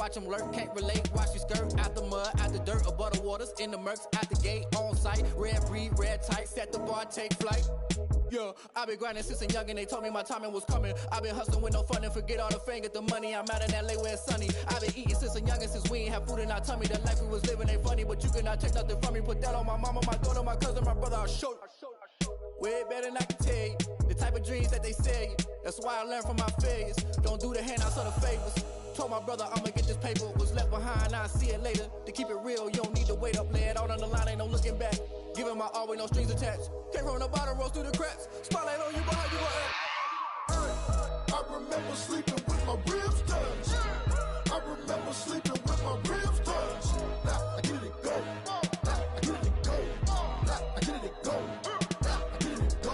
watch them lurk, can't relate, watch you skirt. Out the mud, out the dirt, above the waters, in the murks, out the gate, on site. Red breed, red tight, set the bar, take flight. Yeah, I been grinding since a young and they told me my timing was coming. I been hustling with no fun and forget all the fame, get the money. I'm out in LA where it's sunny. I been eating since a young and since we ain't have food in our tummy. The life we was living ain't funny, but you cannot take nothing from me. Put that on my mama, my daughter, my cousin, my brother, I'll show you. Way better than I can tell you. The type of dreams that they sell you. That's why I learned from my failures. Don't do the handouts or the favors. Told my brother I'ma get this paper. Was left behind, I'll see it later. To keep it real, you don't need to wait up. Lay it out on the line, ain't no looking back. Giving my all with no strings attached. Came from the bottom, rose through the cracks. Spotlight on you, but how you gon' I remember sleeping with my ribs touched. I remember sleeping with my ribs touched. Now I get it go. Now I get it go. Now I get it go. Now I get it go.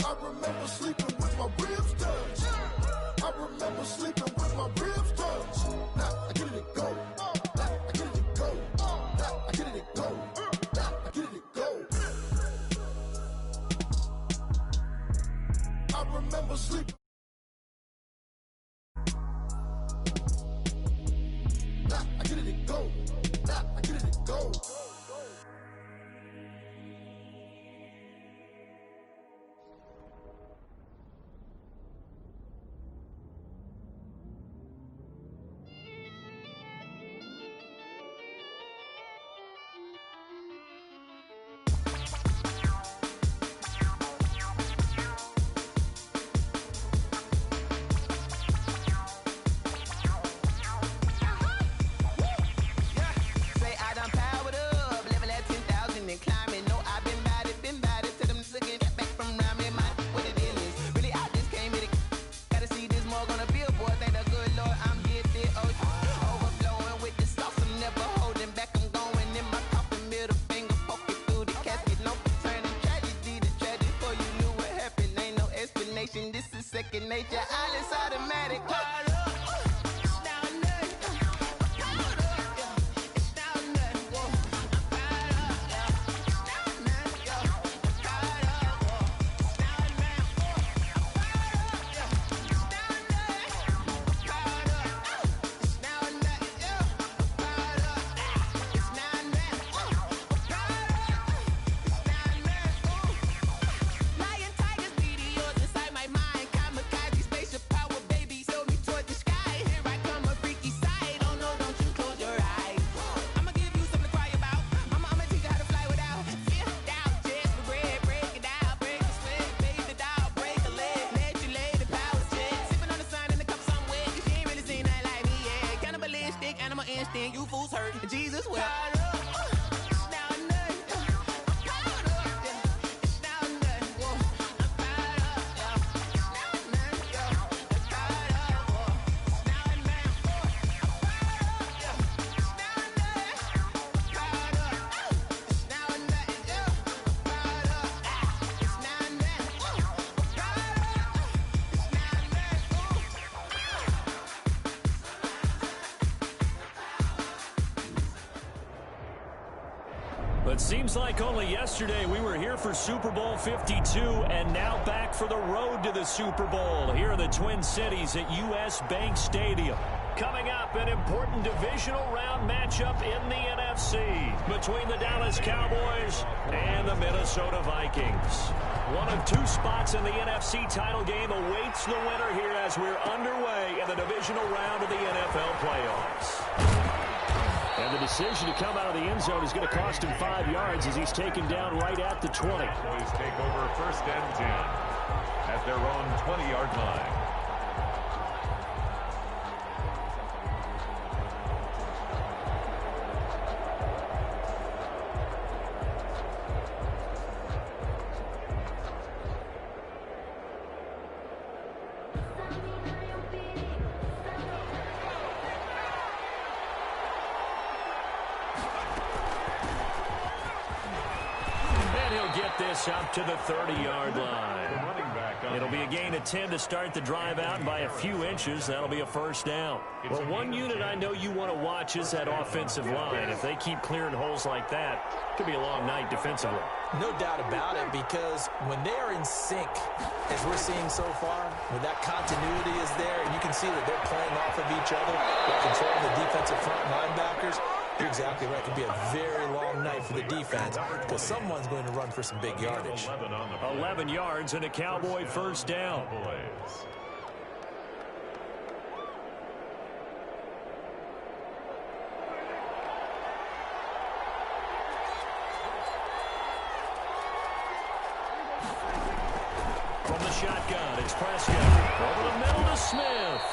I remember sleeping with my ribs touched. I remember sleeping with my ribs touched. Now I get it go. Now I get it go. Now I get it go. Now I get it go. I remember sleeping. Now I get it go. Now I get it go. You fools hurt. Jesus will. It seems like only yesterday we were here for Super Bowl 52 and now back for the road to the Super Bowl here in the Twin Cities at US Bank Stadium. Coming up, an important divisional round matchup in the NFC between the Dallas Cowboys and the Minnesota Vikings. One of two spots in the NFC title game awaits the winner here as we're underway in the divisional round of the NFL playoffs. And the decision to come out of the end zone is going to cost him 5 yards as he's taken down right at the 20. Boys take over 1st and 10 at their own 20-yard line. This up to the 30-yard line. It'll be a gain of 10 to start the drive out, and by a few inches, that'll be a first down. Well, one unit I know you want to watch is that offensive line. If they keep clearing holes like that, it could be a long night defensively. No doubt about it, because when they are in sync, as we're seeing so far, when that continuity is there, and you can see that they're playing off of each other, they're controlling the defensive front linebackers, you're exactly right. It could be a very long night for the defense because someone's going to run for some big yardage. 11 yards and a Cowboy first down. From the shotgun, it's Prescott. Over the middle to Smith.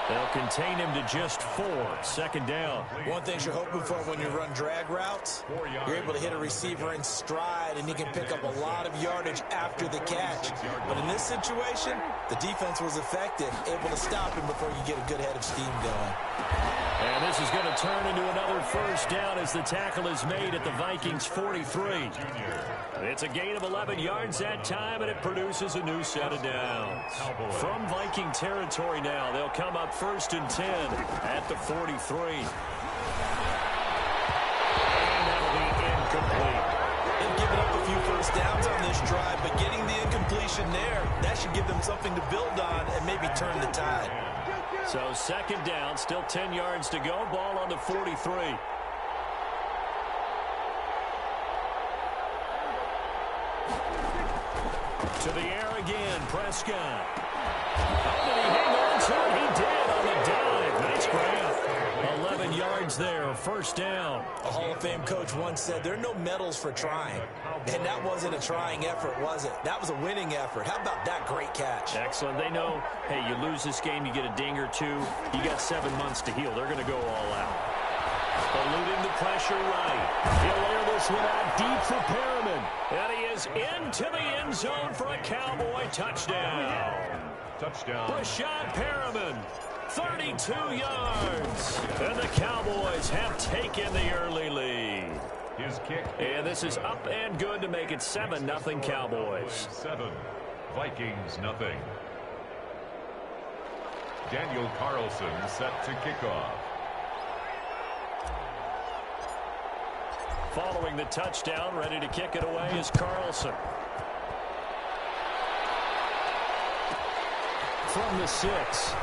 They'll contain him to just 4. Second down. One thing you're hoping for when you run drag routes, you're able to hit a receiver in stride, and he can pick up a lot of yardage after the catch. But in this situation, the defense was effective, able to stop him before you get a good head of steam going. And this is going to turn into another first down as the tackle is made at the Vikings 43. It's a gain of 11 yards that time, and it produces a new set of downs. From Viking territory now, they'll come up 1st and 10 at the 43. And that'll be incomplete. They've given up a few first downs on this drive, but getting the incompletion there, that should give them something to build on and maybe turn the tide. So second down, still 10 yards to go. Ball on the 43. To the air again, Prescott. Oh, did he hang on to it? He did on the dive. Nice grab. 11 yards there, first down. A Hall of Fame coach once said, there are no medals for trying. And that wasn't a trying effort, was it? That was a winning effort. How about that great catch? Excellent. They know, hey, you lose this game, you get a ding or two. You got 7 months to heal. They're going to go all out. Eluding the pressure right. He'll air this one out deep for Perriman. And he is into the end zone for a Cowboy touchdown. Touchdown. Rashad Perriman, 32 yards. And the Cowboys have taken the early lead. His kick. And this is up and good to make it 7-0 Cowboys. 7. Vikings nothing. Daniel Carlson set to kick off. Following the touchdown, ready to kick it away is Carlson. From the 6.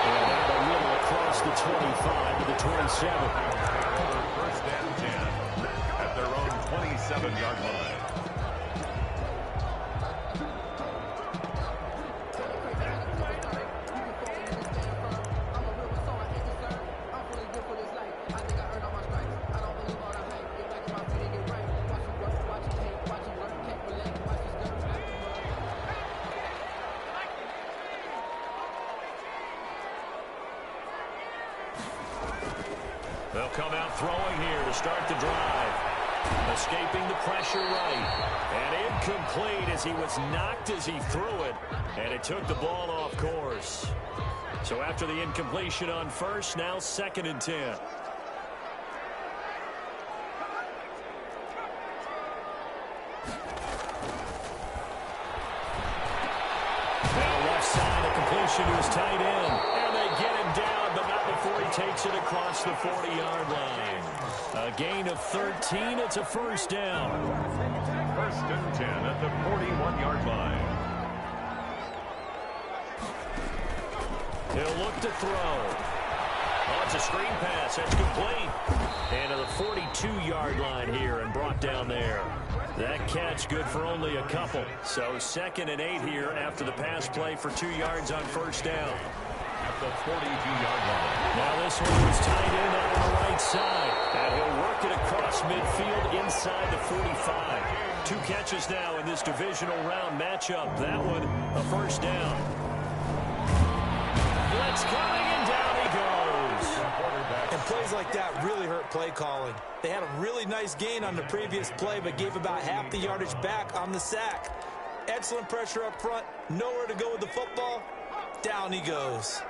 And out a little across the 25 to the 27. First and 10 at their own 27-yard line. They'll come out throwing here to start the drive. Escaping the pressure right. And incomplete as he was knocked as he threw it. And it took the ball off course. So after the incompletion on first, now 2nd and 10. Now left side, a completion to his tight end. And they get him down, but not before he takes it across the 40-yard line. A gain of 13. It's a first down. First and 10 at the 41-yard line. He'll look to throw. Oh, it's a screen pass. That's complete. And to the 42-yard line here and brought down there. That catch good for only a couple. So 2nd and 8 here after the pass play for 2 yards on first down. At the 42-yard line. Now this one was tight end out on the right side. And he'll work it across midfield inside the 45. 2 catches now in this divisional round matchup. That one a first down. Blitz coming and down he goes. And plays like that really hurt play calling. They had a really nice gain on the previous play, but gave about half the yardage back on the sack. Excellent pressure up front. Nowhere to go with the football. Down he goes.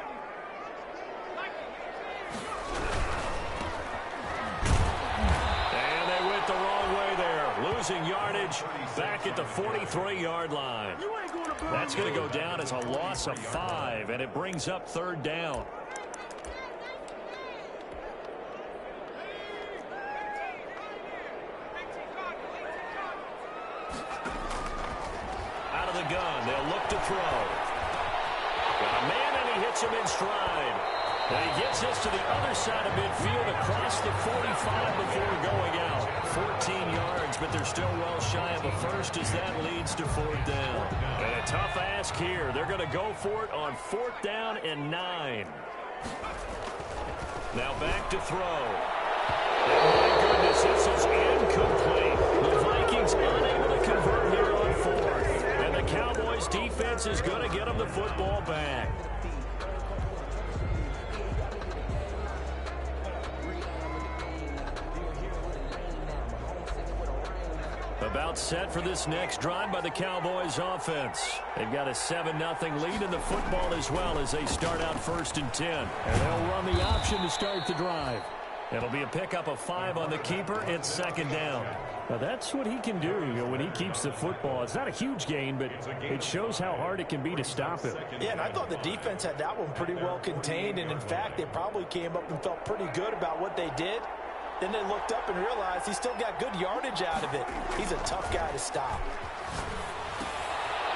And they went the wrong way there. Losing yardage back at the 43-yard line. That's going to go down as a loss of 5, and it brings up 3rd down. gun. They'll look to throw. Got a man, and he hits him in stride. And he gets this to the other side of midfield across the 45 before going out. 14 yards, but they're still well shy of a first as that leads to 4th down. And a tough ask here. They're going to go for it on 4th down and 9. Now back to throw. And my goodness, this is incomplete. The Vikings unable to convert here on 4th. And the Cowboys defense is going to get them the football back. About set for this next drive by the Cowboys offense. They've got a 7-0 lead in the football as well as they start out 1st and 10. And they'll run the option to start the drive. It'll be a pickup of 5 on the keeper. It's 2nd down. Now that's what he can do, when he keeps the football. It's not a huge gain, but it shows how hard it can be to stop him. Yeah, and I thought the defense had that one pretty well contained. And, in fact, they probably came up and felt pretty good about what they did. Then they looked up and realized he still got good yardage out of it. He's a tough guy to stop.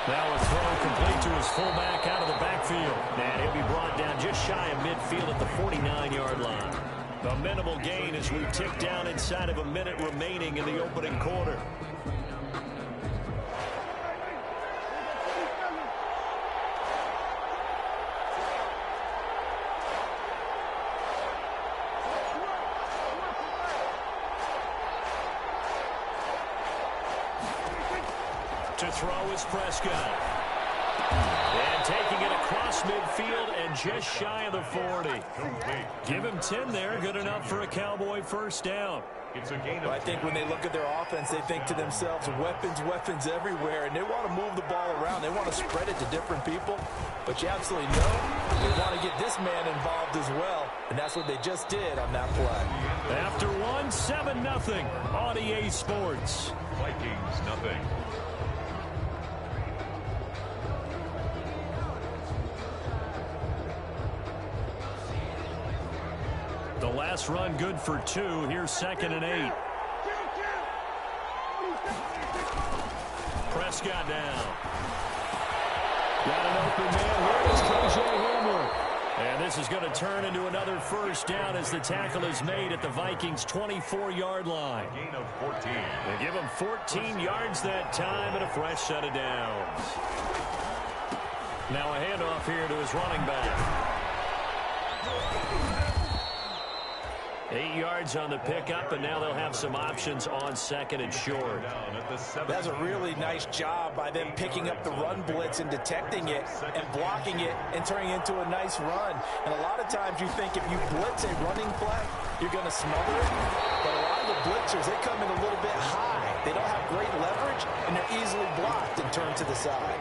Now a throw complete to his fullback out of the backfield. And he'll be brought down just shy of midfield at the 49-yard line. A minimal gain as we tick down inside of a minute remaining in the opening quarter. To throw is Prescott. And taking it across midfield and just shy of the 40. Give him 10 there. Good enough for a Cowboy 1st down. Well, I think when they look at their offense, they think to themselves, weapons, weapons everywhere, and they want to move the ball around. They want to spread it to different people. But you absolutely know they want to get this man involved as well, and that's what they just did on that play. After 7-0 on EA Sports. Vikings nothing. The last run good for 2. Here's 2nd and 8. Prescott down. Got an open man. Here is KJ Hamler. And this is going to turn into another 1st down as the tackle is made at the Vikings' 24-yard line. Gain of 14. They give him 14 yards that time and a fresh set of downs. Now a handoff here to his running back. 8 yards on the pickup, and now they'll have some options on 2nd and short. That's a really nice job by them picking up the run blitz and detecting it and blocking it and turning it into a nice run. And a lot of times you think if you blitz a running play, you're going to smother it. But a lot of the blitzers, they come in a little bit high. They don't have great leverage, and they're easily blocked and turned to the side.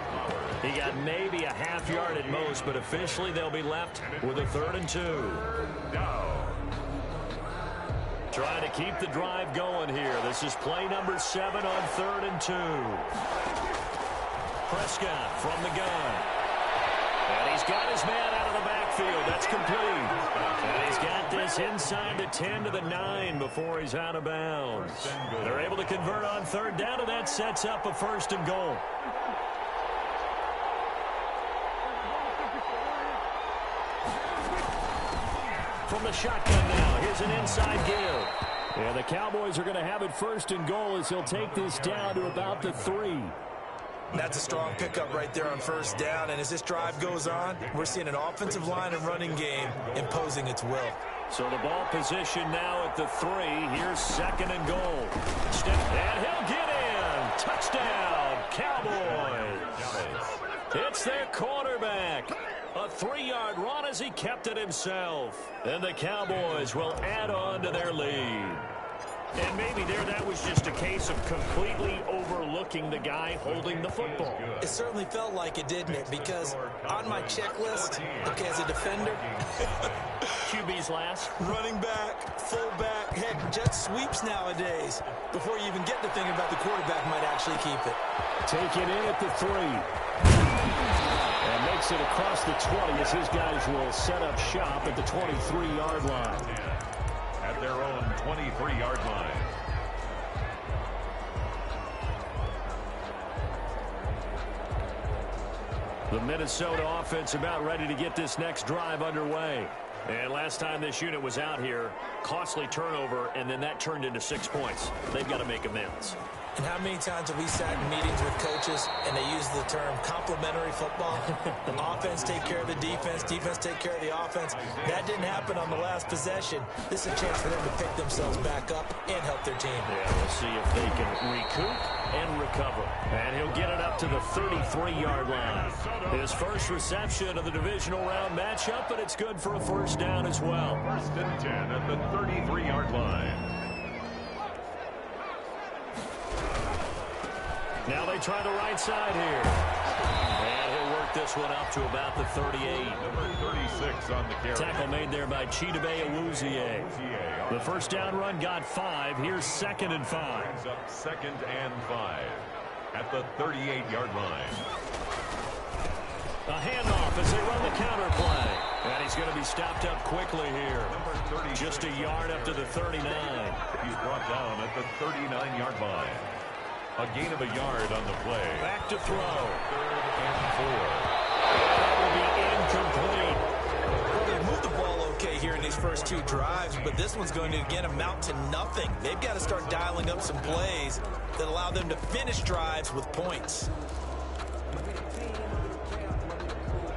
He got maybe a half yard at most, but officially they'll be left with a 3rd and 2. Trying to keep the drive going here. This is play number 7 on 3rd and 2. Prescott from the gun. And he's got his man out of the backfield. That's complete. And he's got this inside the 10 to the 9 before he's out of bounds. They're able to convert on 3rd down, and that sets up a 1st and goal. From the shotgun now. Here's an inside give. And the Cowboys are going to have it 1st and goal as he'll take this down to about the 3. That's a strong pickup right there on 1st down. And as this drive goes on, we're seeing an offensive line and running game imposing its will. So the ball position now at the 3. Here's 2nd and goal. And he'll get in. Touchdown, Cowboys. It's their quarterback. A 3-yard run as he kept it himself. And the Cowboys will add on to their lead. And maybe that was just a case of completely overlooking the guy holding the football. It certainly felt like it, didn't it? Because on my checklist, okay, as a defender, QB's last. running back, fullback, heck, jet sweeps nowadays. Before you even get to thinking about the quarterback might actually keep it. Taken in at the 3. And makes it across the 20 as his guys will set up shop at the 23-yard line. At their own 23-yard line. The Minnesota offense about ready to get this next drive underway. And last time this unit was out here, costly turnover, and then that turned into 6 points. They've got to make amends. And how many times have we sat in meetings with coaches and they use the term complementary football? Offense take care of the defense, defense take care of the offense. That didn't happen on the last possession. This is a chance for them to pick themselves back up and help their team. Yeah, we'll see if they can recoup and recover. And he'll get it up to the 33-yard line. His first reception of the divisional round matchup, but it's good for a first down as well. First and 10 at the 33-yard line. Now they try the right side here. And he'll work this one up to about the 38. Number 36 on the carry. Tackle made there by Chidobe Awuzie. The first down run got 5. Here's 2nd and 5. Brings up 2nd and 5 at the 38-yard line. A handoff as they run the counter play. And he's going to be stopped up quickly here. Just a yard up to the 39. He's brought down at the 39-yard line. A gain of a yard on the play. Back to throw. 3rd and 4. That will be incomplete. Well, they moved the ball okay here in these first 2 drives, but this one's going to, again, amount to nothing. They've got to start dialing up some plays that allow them to finish drives with points.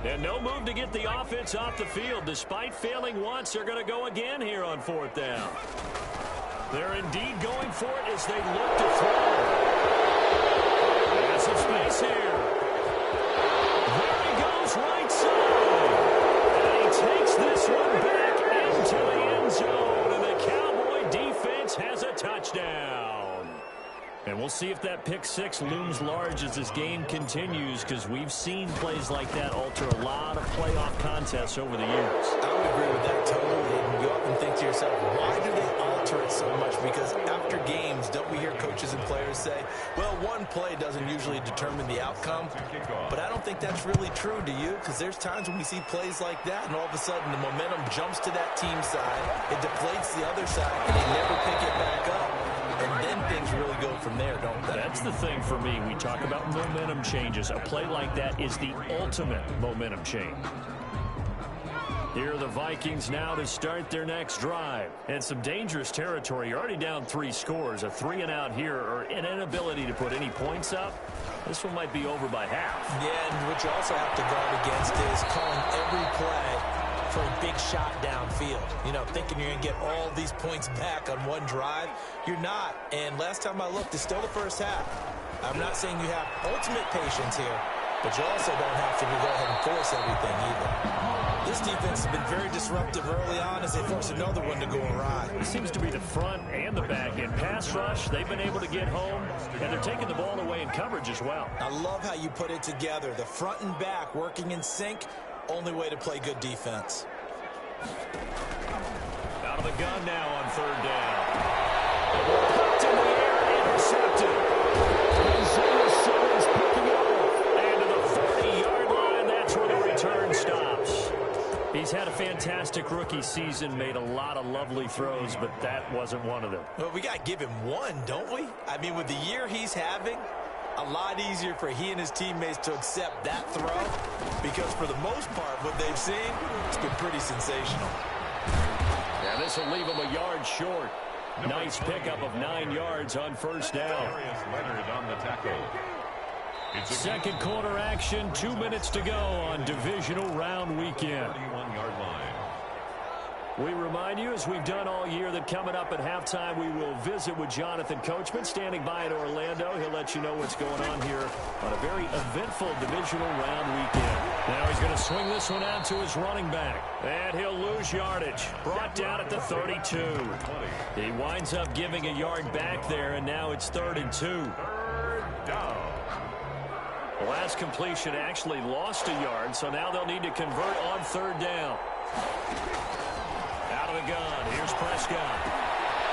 And no move to get the offense off the field. Despite failing once, they're going to go again here on 4th down. They're indeed going for it as they look to throw. Massive space here. There he goes, right side. And he takes this one back into the end zone. And the Cowboy defense has a touchdown. And we'll see if that pick 6 looms large as this game continues, because we've seen plays like that alter a lot of playoff contests over the years. I would agree with that totally. And you often think to yourself, why do they alter it so much? Because after games, don't we hear coaches and players say, well, one play doesn't usually determine the outcome. But I don't think that's really true, do you? Because there's times when we see plays like that, and all of a sudden the momentum jumps to that team side, it deflates the other side, and they never pick it back up. And then things really go from there, don't they? That's the thing for me. We talk about momentum changes. A play like that is the ultimate momentum change. Here are the Vikings now to start their next drive. And some dangerous territory. You're already down 3 scores. A 3-and-out here, or an inability to put any points up. This one might be over by half. Yeah, and what you also have to guard against is calling every play for a big shot downfield. You know, thinking you're going to get all these points back on one drive. You're not. And last time I looked, it's still the first half. I'm not saying you have ultimate patience here, but you also don't have to go ahead and force everything either. This defense has been very disruptive early on as they force another one to go awry. It seems to be the front and the back. In pass rush, they've been able to get home, and they're taking the ball away in coverage as well. I love how you put it together. The front and back working in sync. Only way to play good defense. Out of the gun now on 3rd down. Popped in the air, intercepted. Isaiah Simmons picking it off. And to the 30-yard line, that's where the return stops. He's had a fantastic rookie season, made a lot of lovely throws, but that wasn't one of them. Well, we got to give him one, don't we? I mean, with the year he's having, a lot easier for he and his teammates to accept that throw, because for the most part, what they've seen, it's been pretty sensational. Yeah, this will leave him a yard short. Nice pickup of 9 yards on 1st down. Leonard on the tackle. Second quarter action, 2 minutes to go on divisional round weekend. 31-yard line. We remind you, as we've done all year, that coming up at halftime, we will visit with Jonathan Coachman, standing by in Orlando. He'll let you know what's going on here on a very eventful divisional round weekend. Now he's going to swing this one out to his running back. And he'll lose yardage. Brought down at the 32. He winds up giving a yard back there, and now it's 3rd and 2. 3rd down. The last completion actually lost a yard, so now they'll need to convert on 3rd down. Out of the gun, here's Prescott.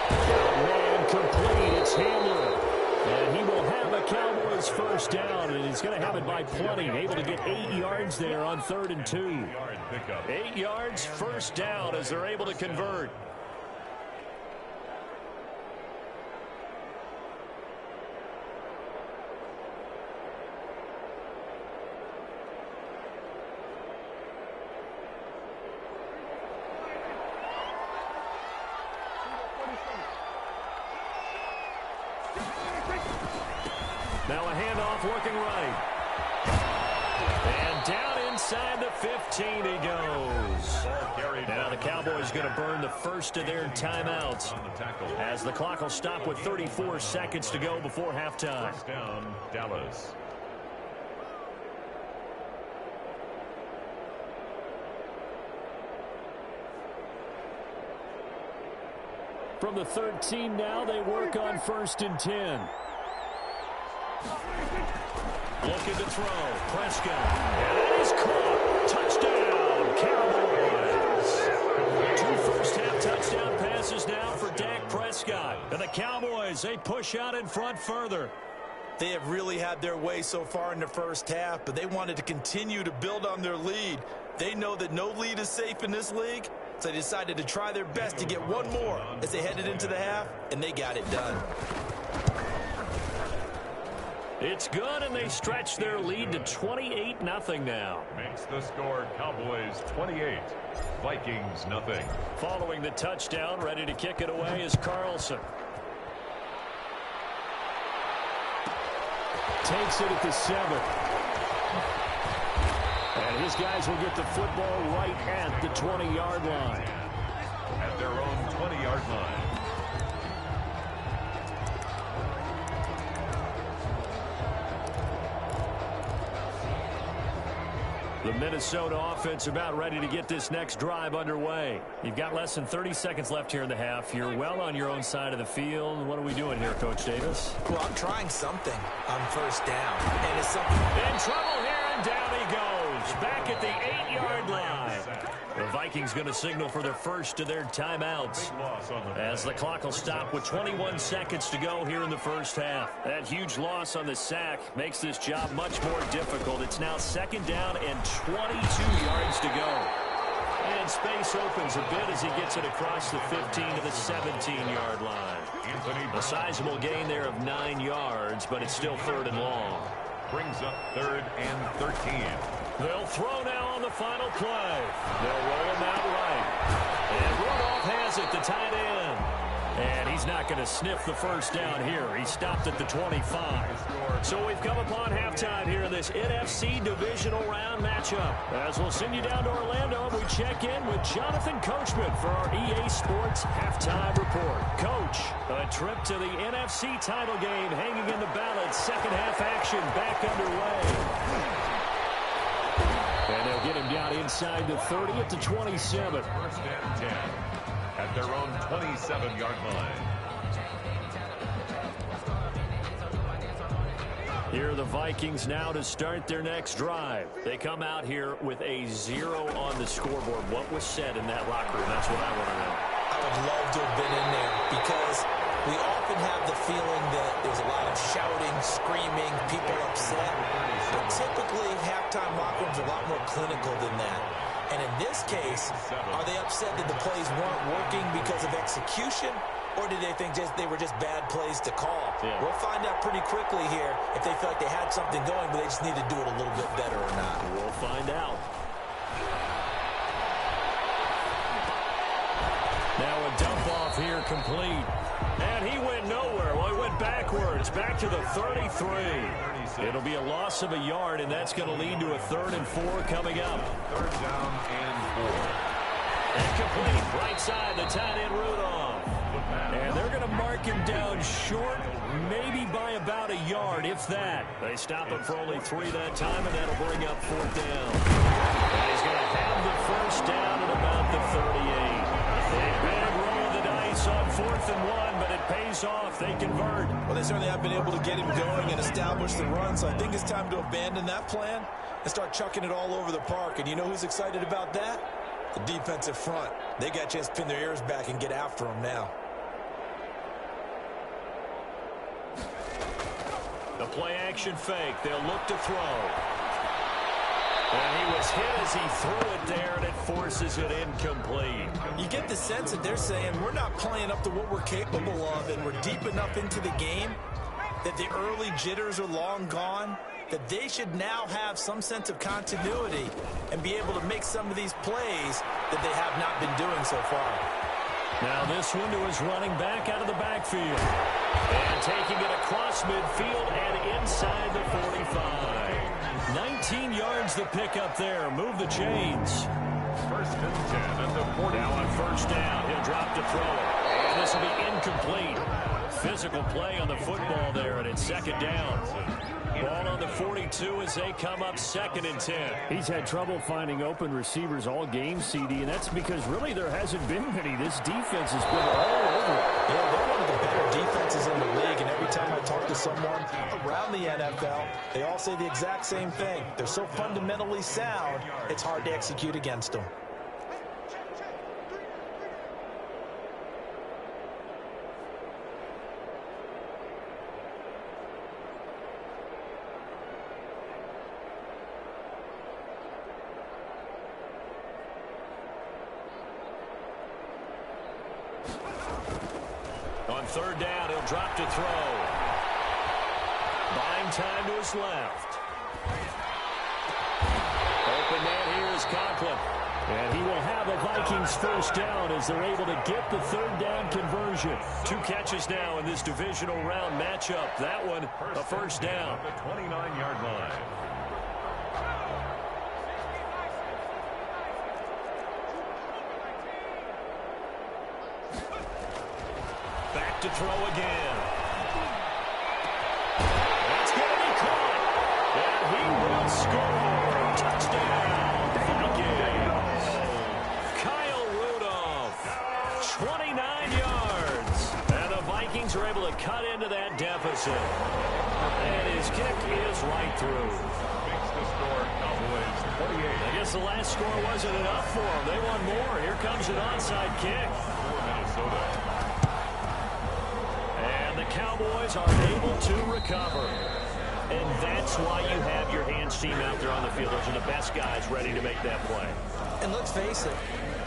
Man complete, it's Hamler. And he will have a Cowboys first down, and he's going to have it by plenty. Able to get 8 yards there on 3rd and 2. 8 yards, first down as they're able to convert. handoff looking right. And down inside the 15 he goes. Now the Cowboys going to burn the first of their timeouts as the clock will stop with 34 seconds to go before halftime. First down, Dallas. From the 13 now, they work on 1st and 10. Looking to throw. Prescott. And it is caught. Touchdown, Cowboys. 2 first-half touchdown passes now for Dak Prescott. And the Cowboys, they push out in front further. They have really had their way so far in the first half, but they wanted to continue to build on their lead. They know that no lead is safe in this league, so they decided to try their best to get one more as they headed into the half, and they got it done. It's good, and they stretch their lead to 28-0 now. Makes the score Cowboys 28, Vikings nothing. Following the touchdown, ready to kick it away is Carlson. Takes it at the 7. And his guys will get the football right at the 20-yard line. At their own 20-yard line. The Minnesota offense about ready to get this next drive underway. You've got less than 30 seconds left here in the half. You're well on your own side of the field. What are we doing here, Coach Davis? Well, I'm trying something on 1st down. And it's something. In trouble here, and down he goes. Back at the 8-yard line. The Vikings going to signal for their first of their timeouts as the clock will stop with 21 seconds to go here in the first half. That huge loss on the sack makes this job much more difficult. It's now 2nd down and 22 yards to go. And space opens a bit as he gets it across the 15 to the 17-yard line. A sizable gain there of 9 yards, but it's still 3rd and long. Brings up 3rd and 13. They'll throw now on the final play. They'll roll him out right. And Rudolph has it, the tight end. And he's not going to sniff the first down here. He stopped at the 25. So we've come upon halftime here in this NFC divisional round matchup. As we'll send you down to Orlando, and we check in with Jonathan Coachman for our EA Sports Halftime Report. Coach, a trip to the NFC title game hanging in the balance. Second half action back underway. And they'll get him down inside the 30 at the 27. 1st and 10 at their own 27-yard line. Here are the Vikings now to start their next drive. They come out here with a 0 on the scoreboard. What was said in that locker room? That's what I want to know. I would love to have been in there because we often have the feeling that there's a lot of shouting, screaming, people upset. But typically, halftime locker rooms are a lot more clinical than that. And in this case, are they upset that the plays weren't working because of execution? Or did they think they were just bad plays to call? Yeah. We'll find out pretty quickly here if they feel like they had something going, but they just need to do it a little bit better or not. We'll find out. Now a dump off here complete. And he went nowhere. Well, he went backwards, back to the 33. It'll be a loss of a yard, and that's going to lead to a 3rd and 4 coming up. 3rd down and 4. And complete, right side, the tight end Rudolph. And they're going to mark him down short, maybe by about a yard, if that. They stop him for only 3 that time, and that'll bring up 4th down. And he's going to have the first down at about the 38. A big roll of the dice on 4th and 1, but it pays off. They convert. Well, they certainly have been able to get him going and establish the run, so I think it's time to abandon that plan and start chucking it all over the park. And you know who's excited about that? The defensive front. They got a chance to pin their ears back and get after him now. The play action fake. They'll look to throw. And he was hit as he threw it there, and it forces it incomplete. You get the sense that they're saying we're not playing up to what we're capable of, and we're deep enough into the game that the early jitters are long gone, that they should now have some sense of continuity and be able to make some of these plays that they have not been doing so far. Now this one to his running back out of the backfield. And taking it across midfield and inside the 45. 19 yards the pickup there. Move the chains. First and 10 at the 40. Now on first down, he'll drop to throw it. And this will be incomplete. Physical play on the football there, and it's second down. Ball on the 42 as they come up 2nd and 10. He's had trouble finding open receivers all game, CD, and that's because really there hasn't been many. This defense has been all over. Yeah, they're one of the better defenses in the league, and every time I talk to someone around the NFL, they all say the exact same thing. They're so fundamentally sound, it's hard to execute against them. On third down, he'll drop to throw. Buying time to his left. Open man here is Conklin. And he will have a Vikings first down as they're able to get the third down conversion. 2 catches now in this divisional round matchup. That one, a first down. The 29-yard line. Back to throw again. That's going to be caught. And he will score. Touchdown, Vikings. Kyle Rudolph, 29 yards. And the Vikings are able to cut into that deficit. And his kick is right through. Makes the score Cowboys 48. I guess the last score wasn't enough for them. They want more. Here comes an onside kick. For Minnesota. The Cowboys are able to recover. And that's why you have your hands team out there on the field. Those are the best guys ready to make that play. And let's face it,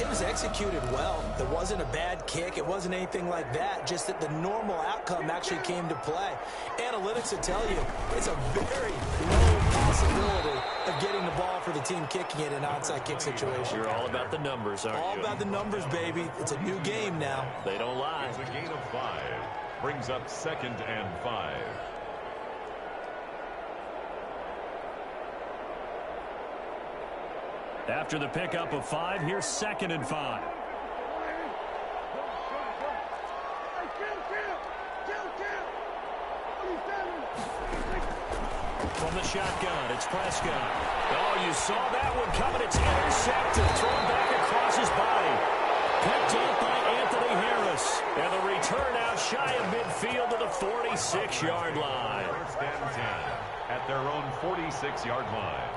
it was executed well. There wasn't a bad kick. It wasn't anything like that. Just that the normal outcome actually came to play. Analytics will tell you it's a very low possibility of getting the ball for the team kicking it in an onside kick situation. You're all about the numbers, aren't you? All about the numbers, baby. It's a new game now. They don't lie. It's a gain of 5. Brings up 2nd and 5. After the pickup of 5, here's 2nd and 5. From the shotgun, it's Prescott. Oh, you saw that one coming. It's intercepted. Thrown back across his body. Picked up by Anthony Harris. And the return out shy of midfield to the 46-yard line. First and 10 at their own 46-yard line.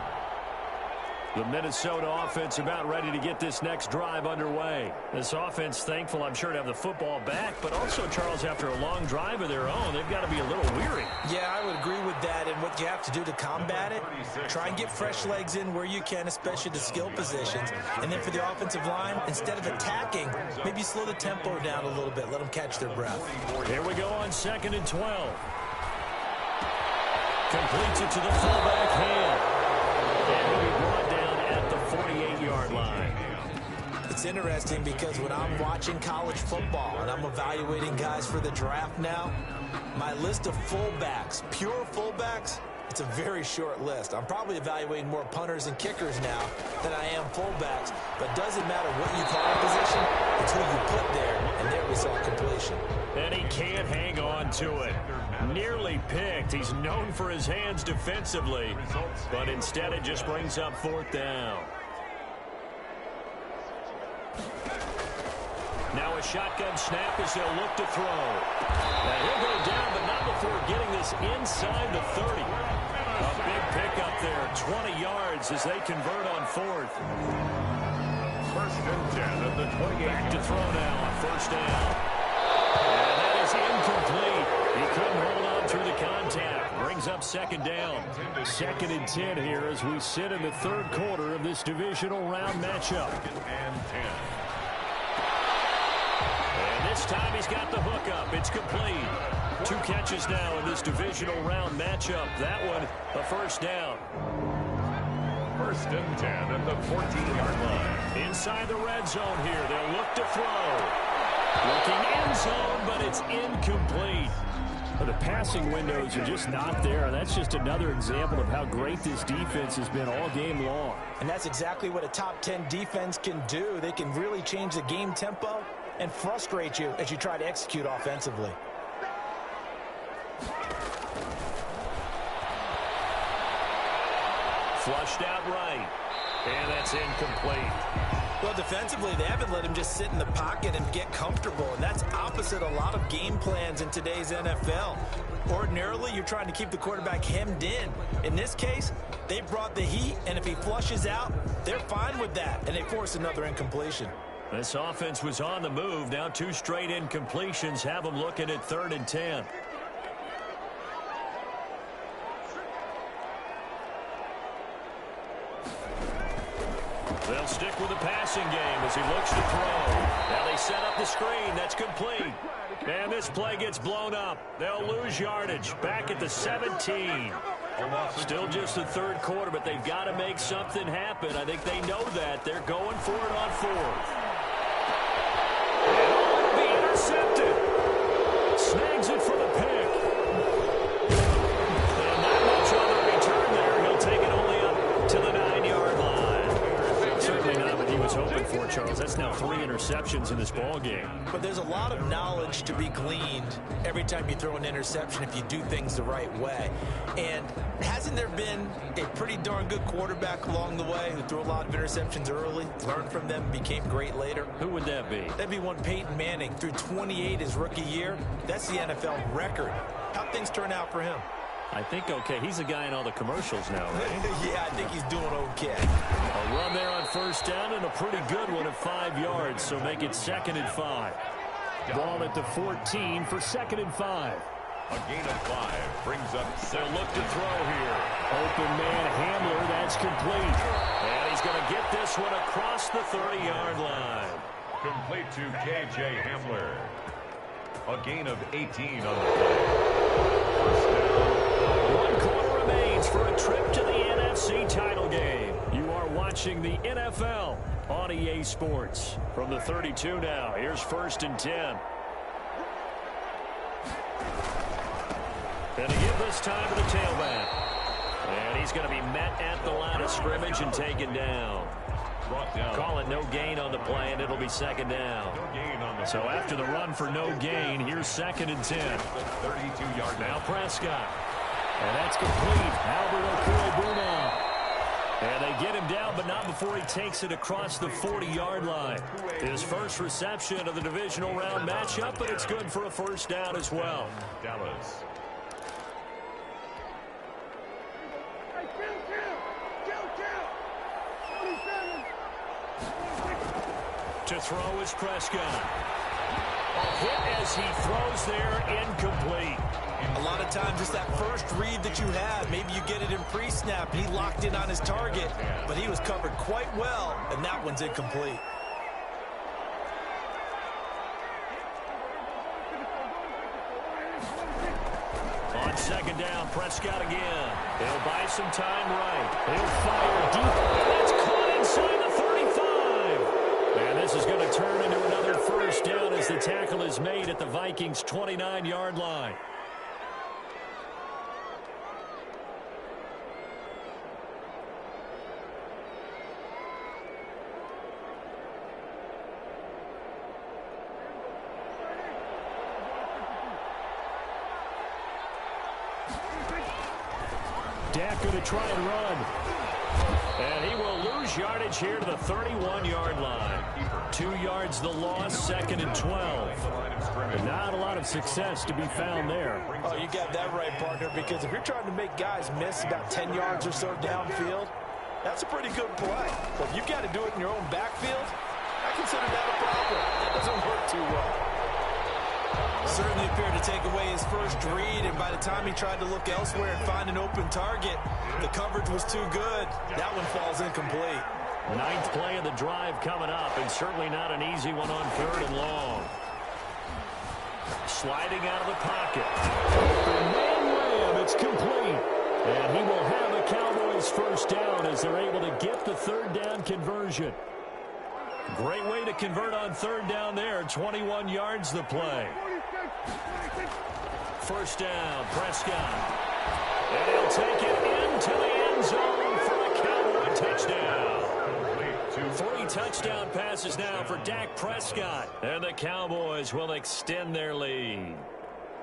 The Minnesota offense about ready to get this next drive underway. This offense thankful, I'm sure, to have the football back, but also, Charles, after a long drive of their own, they've got to be a little weary. Yeah, I would agree with that, and what you have to do to combat it, try and get fresh legs in where you can, especially the skill positions. And then for the offensive line, instead of attacking, maybe slow the tempo down a little bit, let them catch their breath. Here we go on 2nd and 12. Completes it to the fullback hand. And he'll be brought down at the 48-yard line. It's interesting because when I'm watching college football and I'm evaluating guys for the draft now, my list of fullbacks, pure fullbacks, it's a very short list. I'm probably evaluating more punters and kickers now than I am fullbacks, but it doesn't matter what you call a position, it's who you put there, and there we saw completion. And he can't hang on to it. Nearly picked. He's known for his hands defensively, but instead it just brings up 4th down. Now a shotgun snap as they'll look to throw. Now he'll go down, but not before getting this inside the 30. A big pickup there, 20 yards as they convert on 4th. First and 10 at the 28. Back to throw now on 1st down. And that is incomplete. He couldn't hold on through the contact. Brings up 2nd down. 2nd and 10 here as we sit in the 3rd quarter of this divisional round matchup. 2nd and 10. And this time he's got the hookup. It's complete. 2 catches now in this divisional round matchup. That one, a first down. First and 10 at the 14-yard line. Inside the red zone here. They'll look to throw. Looking end zone, but it's incomplete. Well, the passing windows are just not there. That's just another example of how great this defense has been all game long. And that's exactly what a top 10 defense can do. They can really change the game tempo and frustrate you as you try to execute offensively. Flushed out right. And that's incomplete. Well, defensively, they haven't let him just sit in the pocket and get comfortable, and that's opposite a lot of game plans in today's NFL. Ordinarily, you're trying to keep the quarterback hemmed in. In this case, they brought the heat, and if he flushes out, they're fine with that, and they force another incompletion. This offense was on the move. Now 2 straight incompletions have them looking at 3rd and 10. They'll stick with the passing game as he looks to throw. Now they set up the screen. That's complete. And this play gets blown up. They'll lose yardage. Back at the 17. Still just the 3rd quarter, but they've got to make something happen. I think they know that. They're going for it on 4th. And it'll be intercepted. Snags it for the pick. And not much on the return there. He'll take it only up to the 9-yard line. Certainly not what he was hoping for, Charles. That's now 3 interceptions in this ball game. But there's a lot of knowledge to be gleaned every time you throw an interception if you do things the right way. And hasn't there been a pretty darn good quarterback along the way who threw a lot of interceptions early, learned from them, became great later? Who would that be? That'd be one Peyton Manning. Threw 28 his rookie year. That's the NFL record. How'd things turn out for him? I think okay. He's the guy in all the commercials now, right? Yeah, I think he's doing okay. A run there on 1st down and a pretty good one at 5 yards, so make it 2nd and 5. Ball at the 14 for 2nd and 5. A gain of 5 brings up. They'll look to throw here. Open man Hamler, that's complete. And he's going to get this one across the 30-yard line. Complete to K.J. Hamler. A gain of 18 on the play. 1st down. 1 quarter remains for a trip to the NFC title game. You are watching the NFL on EA Sports. From the 32 now, here's 1st and 10. And to give this time to the tailback. And he's going to be met at the line of scrimmage and taken down. Call it no gain on the play, and it'll be 2nd down. So after the run for no gain, here's 2nd and 10. 32-yard now Prescott. And that's complete. Albert Okwuegbunam. And they get him down, but not before he takes it across the 40-yard line. His first reception of the divisional round matchup, but it's good for a 1st down as well. Dallas. To throw is Prescott. A hit as he throws there, incomplete. A lot of times it's that first read that you have. Maybe you get it in pre-snap, and he locked in on his target, but he was covered quite well, and that one's incomplete. On 2nd down, Prescott again. He'll buy some time right. He'll fire deep. That's caught inside the 35. And this is going to turn into another 1st down as the tackle is made at the Vikings' 29-yard line. Dak going to try and run. And he will lose yardage here to the 31-yard line. 2 yards the loss, 2nd and 12. Not a lot of success to be found there. Oh, you got that right, partner, because if you're trying to make guys miss about 10 yards or so downfield, that's a pretty good play. But if you've got to do it in your own backfield, I consider that a problem. That doesn't work too well. Certainly appeared to take away his first read, and by the time he tried to look elsewhere and find an open target, the coverage was too good. That one falls incomplete. 9th play of the drive coming up, and certainly not an easy one on 3rd and long. Sliding out of the pocket. Open man Lamb, it's complete. And he will have a Cowboys 1st down as they're able to get the 3rd down conversion. Great way to convert on third down there. 21 yards the play. First down, Prescott. And he'll take it into the end zone for a Cowboy touchdown. 3 touchdown passes now for Dak Prescott. And the Cowboys will extend their lead.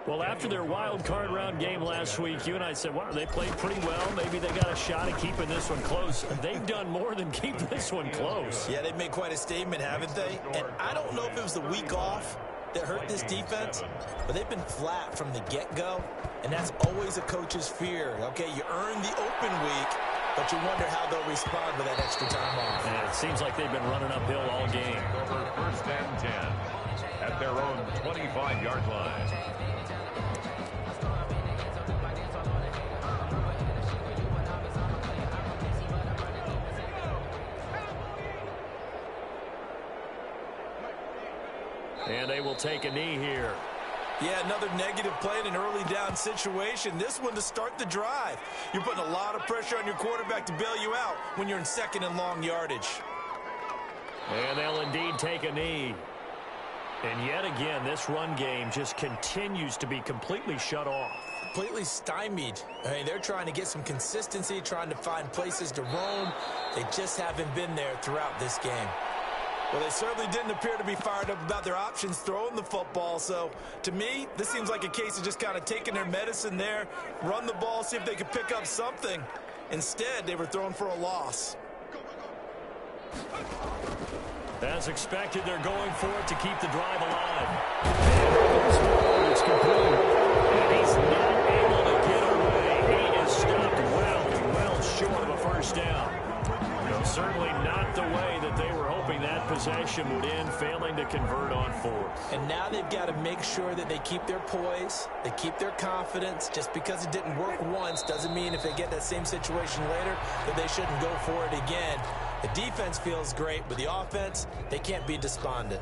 Well, after their wild card round game last week, you and I said, wow, they played pretty well. Maybe they got a shot at keeping this one close. They've done more than keep this one close. Yeah, they've made quite a statement, haven't they? And I don't know if it was the week off that hurt this defense, but they've been flat from the get-go, and that's always a coach's fear. Okay, you earn the open week, but you wonder how they'll respond with that extra time off. And it seems like they've been running uphill all game. Over first and 10 at their own 25-yard line. And they will take a knee here. Yeah, another negative play in an early down situation. This one to start the drive. You're putting a lot of pressure on your quarterback to bail you out when you're in second and long yardage. And they'll indeed take a knee. And yet again, this run game just continues to be completely shut off. Completely stymied. I mean, they're trying to get some consistency, trying to find places to roam. They just haven't been there throughout this game. Well, they certainly didn't appear to be fired up about their options throwing the football. So, to me, this seems like a case of just kind of taking their medicine there, run the ball, see if they could pick up something. Instead, they were throwing for a loss. As expected, they're going for it to keep the drive alive. And it's complete. And he's not able to get away. He is stopped well short of a first down. No, certainly not the way that they were hoping that possession would end, failing to convert on fourth. And now they've got to make sure that they keep their poise, they keep their confidence. Just because it didn't work once doesn't mean if they get that same situation later that they shouldn't go for it again. The defense feels great, but the offense, they can't be despondent.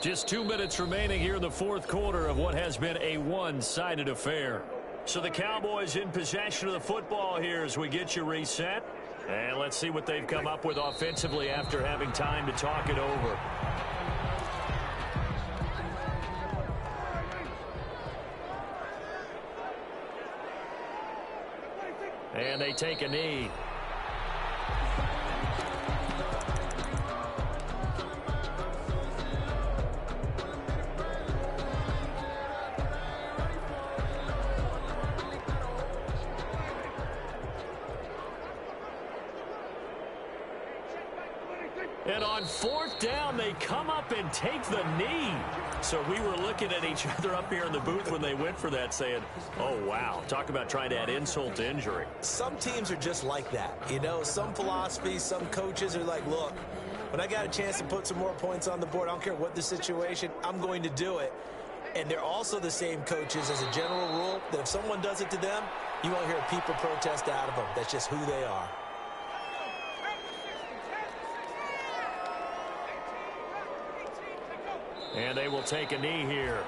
Just 2 minutes remaining here in the fourth quarter of what has been a one-sided affair. So the Cowboys in possession of the football here as we get you reset. And let's see what they've come up with offensively after having time to talk it over. And they take a knee. And on fourth down, they come up and take the knee. So we were looking at each other up here in the booth when they went for that saying, oh, wow, talk about trying to add insult to injury. Some teams are just like that. You know, some philosophies, some coaches are like, look, when I got a chance to put some more points on the board, I don't care what the situation, I'm going to do it. And they're also the same coaches as a general rule that if someone does it to them, you won't hear a people protest out of them. That's just who they are. And they will take a knee here.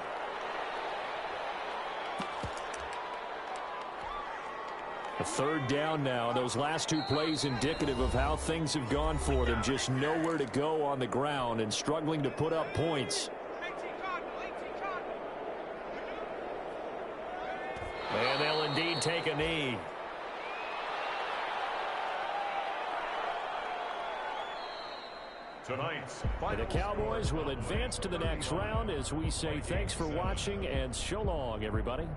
A third down now. Those last two plays indicative of how things have gone for them. Just nowhere to go on the ground and struggling to put up points. And they'll indeed take a knee. And the Cowboys will advance to the next round as we say thanks for watching and so long, everybody.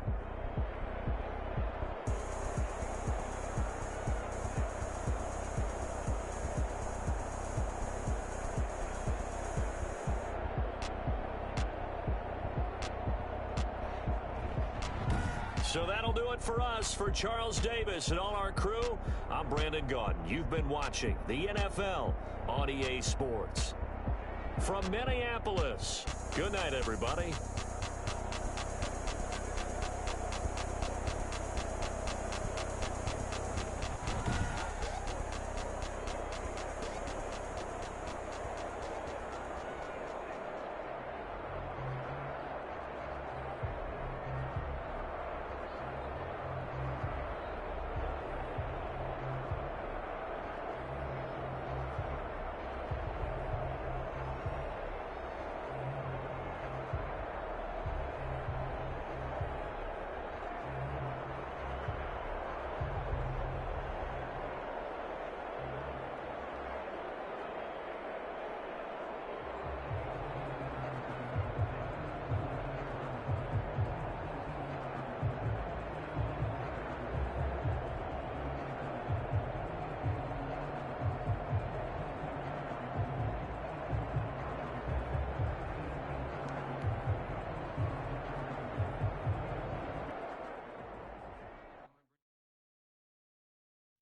So that'll do it for us. For Charles Davis and all our crew, I'm Brandon Gaudin. You've been watching the NFL on EA Sports. From Minneapolis, good night, everybody.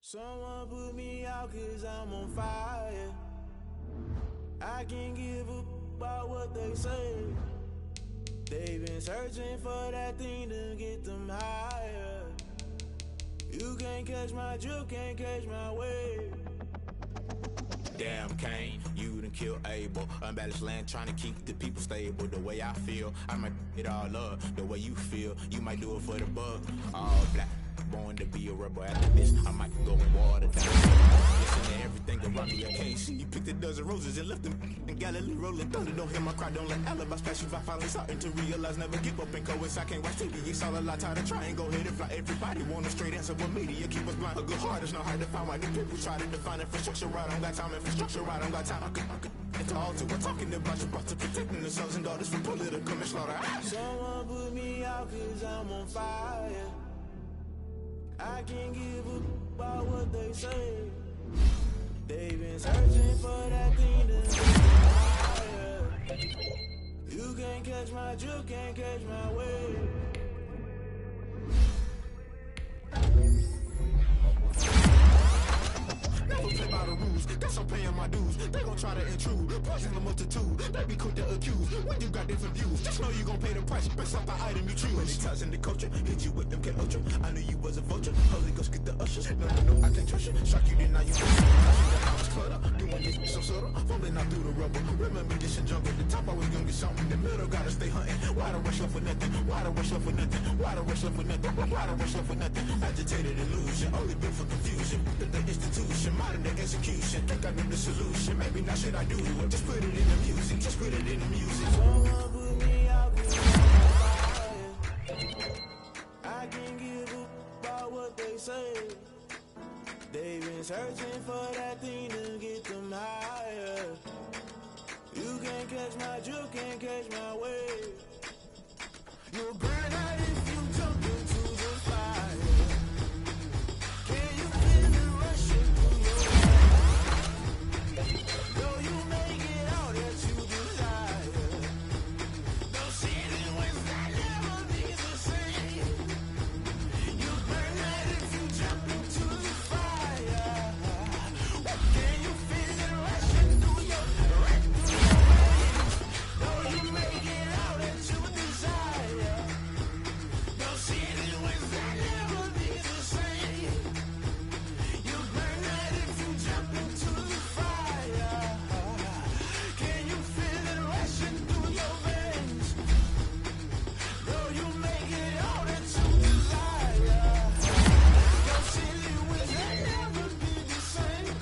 Someone put me out 'cause I'm on fire. I can't give a about what they say. They've been searching for that thing to get them higher. You can't catch my drift, can't catch my wave. Damn, Kane, you done killed Abel. Unbalanced land, trying to keep the people stable. The way I feel, I might it all up. The way you feel, you might do it for the bug. All black, born to be a rebel. After this, I might go in water down. Listen to everything around me, I can't see. You picked a dozen roses and left them in Galilee rolling thunder. Don't hear my cry, don't let alibis pass you. I finally starting to realize, never give up and coincide. I can't watch TV, it's all a lot. Tired of trying, go ahead and fly. Everybody want a straight answer, but media keep us blind. A good heart is not hard to find. Why do people try to define infrastructure right? I don't got time, infrastructure right, I don't got time. I could into all to we're talking about you, brought to protecting the sons and daughters from political manslaughter. Someone put me out 'cause I'm on fire. I can't give a about what they say. They've been searching for that thing to get higher. You can't catch my drift, can't catch my wave. Never play by the rules, guess I'm paying my dues. They gon' try to intrude, poison the multitude. They be quick to accuse when you got different views. Just know you gon' pay the price based off the item you choose. Many ties in the culture, hit you with them get ultra. I knew you was a vulture, Holy Ghost get the ushers. No, I can't trust you. Shock you, then now you push it. Crashing the house clutter, doing this so subtle. Fumbling out through the rubble. Remember this and jump at the top, always gonna get something. The middle gotta stay hunting. Why the rush left for nothing? Why the rush left for nothing? Why the rush left for nothing? Why the rush left for nothing? Agitated illusion, only built for confusion. The institution, modern day execution. Think I knew the solution. Maybe not should I do it? Just put it in the music. Just put it in the music. Someone put me out 'cause I'm on fire. I can't give a about what they say. They've been searching for that thing to get them higher. You can't catch my drift, can't catch my wave. You'll burn out if you jump into the fire. Can you feel it rushing through your veins? Though you make it all that you desire. Those cities that never be the same. You burn out if you jump into the fire. Can you feel it rushing through your veins? Though you make it all that you desire. Those cities that never be the same. You burn out if you jump into the fire. Can you feel it rushing through your veins? Though you make it all that you desire. Your city will never be the same.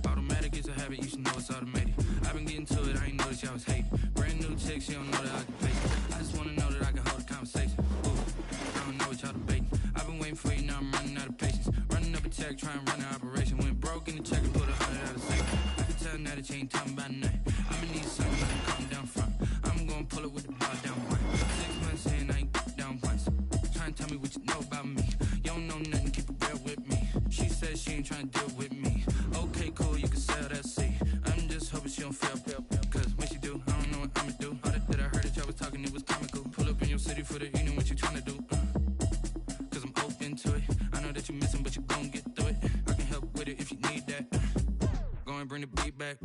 Automatic is a habit, you should know it's automated. I've been getting to it, I ain't noticed y'all was hating. Brand new chick, she don't know that I can pay. I just wanna know that I can hold a conversation. Ooh, I don't know what y'all debating. I've been waiting for you, now I'm running out of patience. Running up a check, trying to run an operation. Went broke in the check and put 100 out of savings. I can tell now that you ain't talking about nothing. I'ma need something, I can calm down front. I'm gonna pull it with the bar down one. 6 months in, I ain't down once. Trying to tell me what you know about me. You don't know nothing, keep it real with me. She said she ain't trying to deal with me. Okay, cool, you can sell that seat. I'm just hoping she don't fail. Cause when she do, I don't know what I'ma do. All that I heard that y'all was talking, it was comical. Pull up in your city for the evening, what you trying to do? Cause I'm open to it. I know that you missing, but you gon' get through it. I can help with it if you need that. Go and bring the beat back.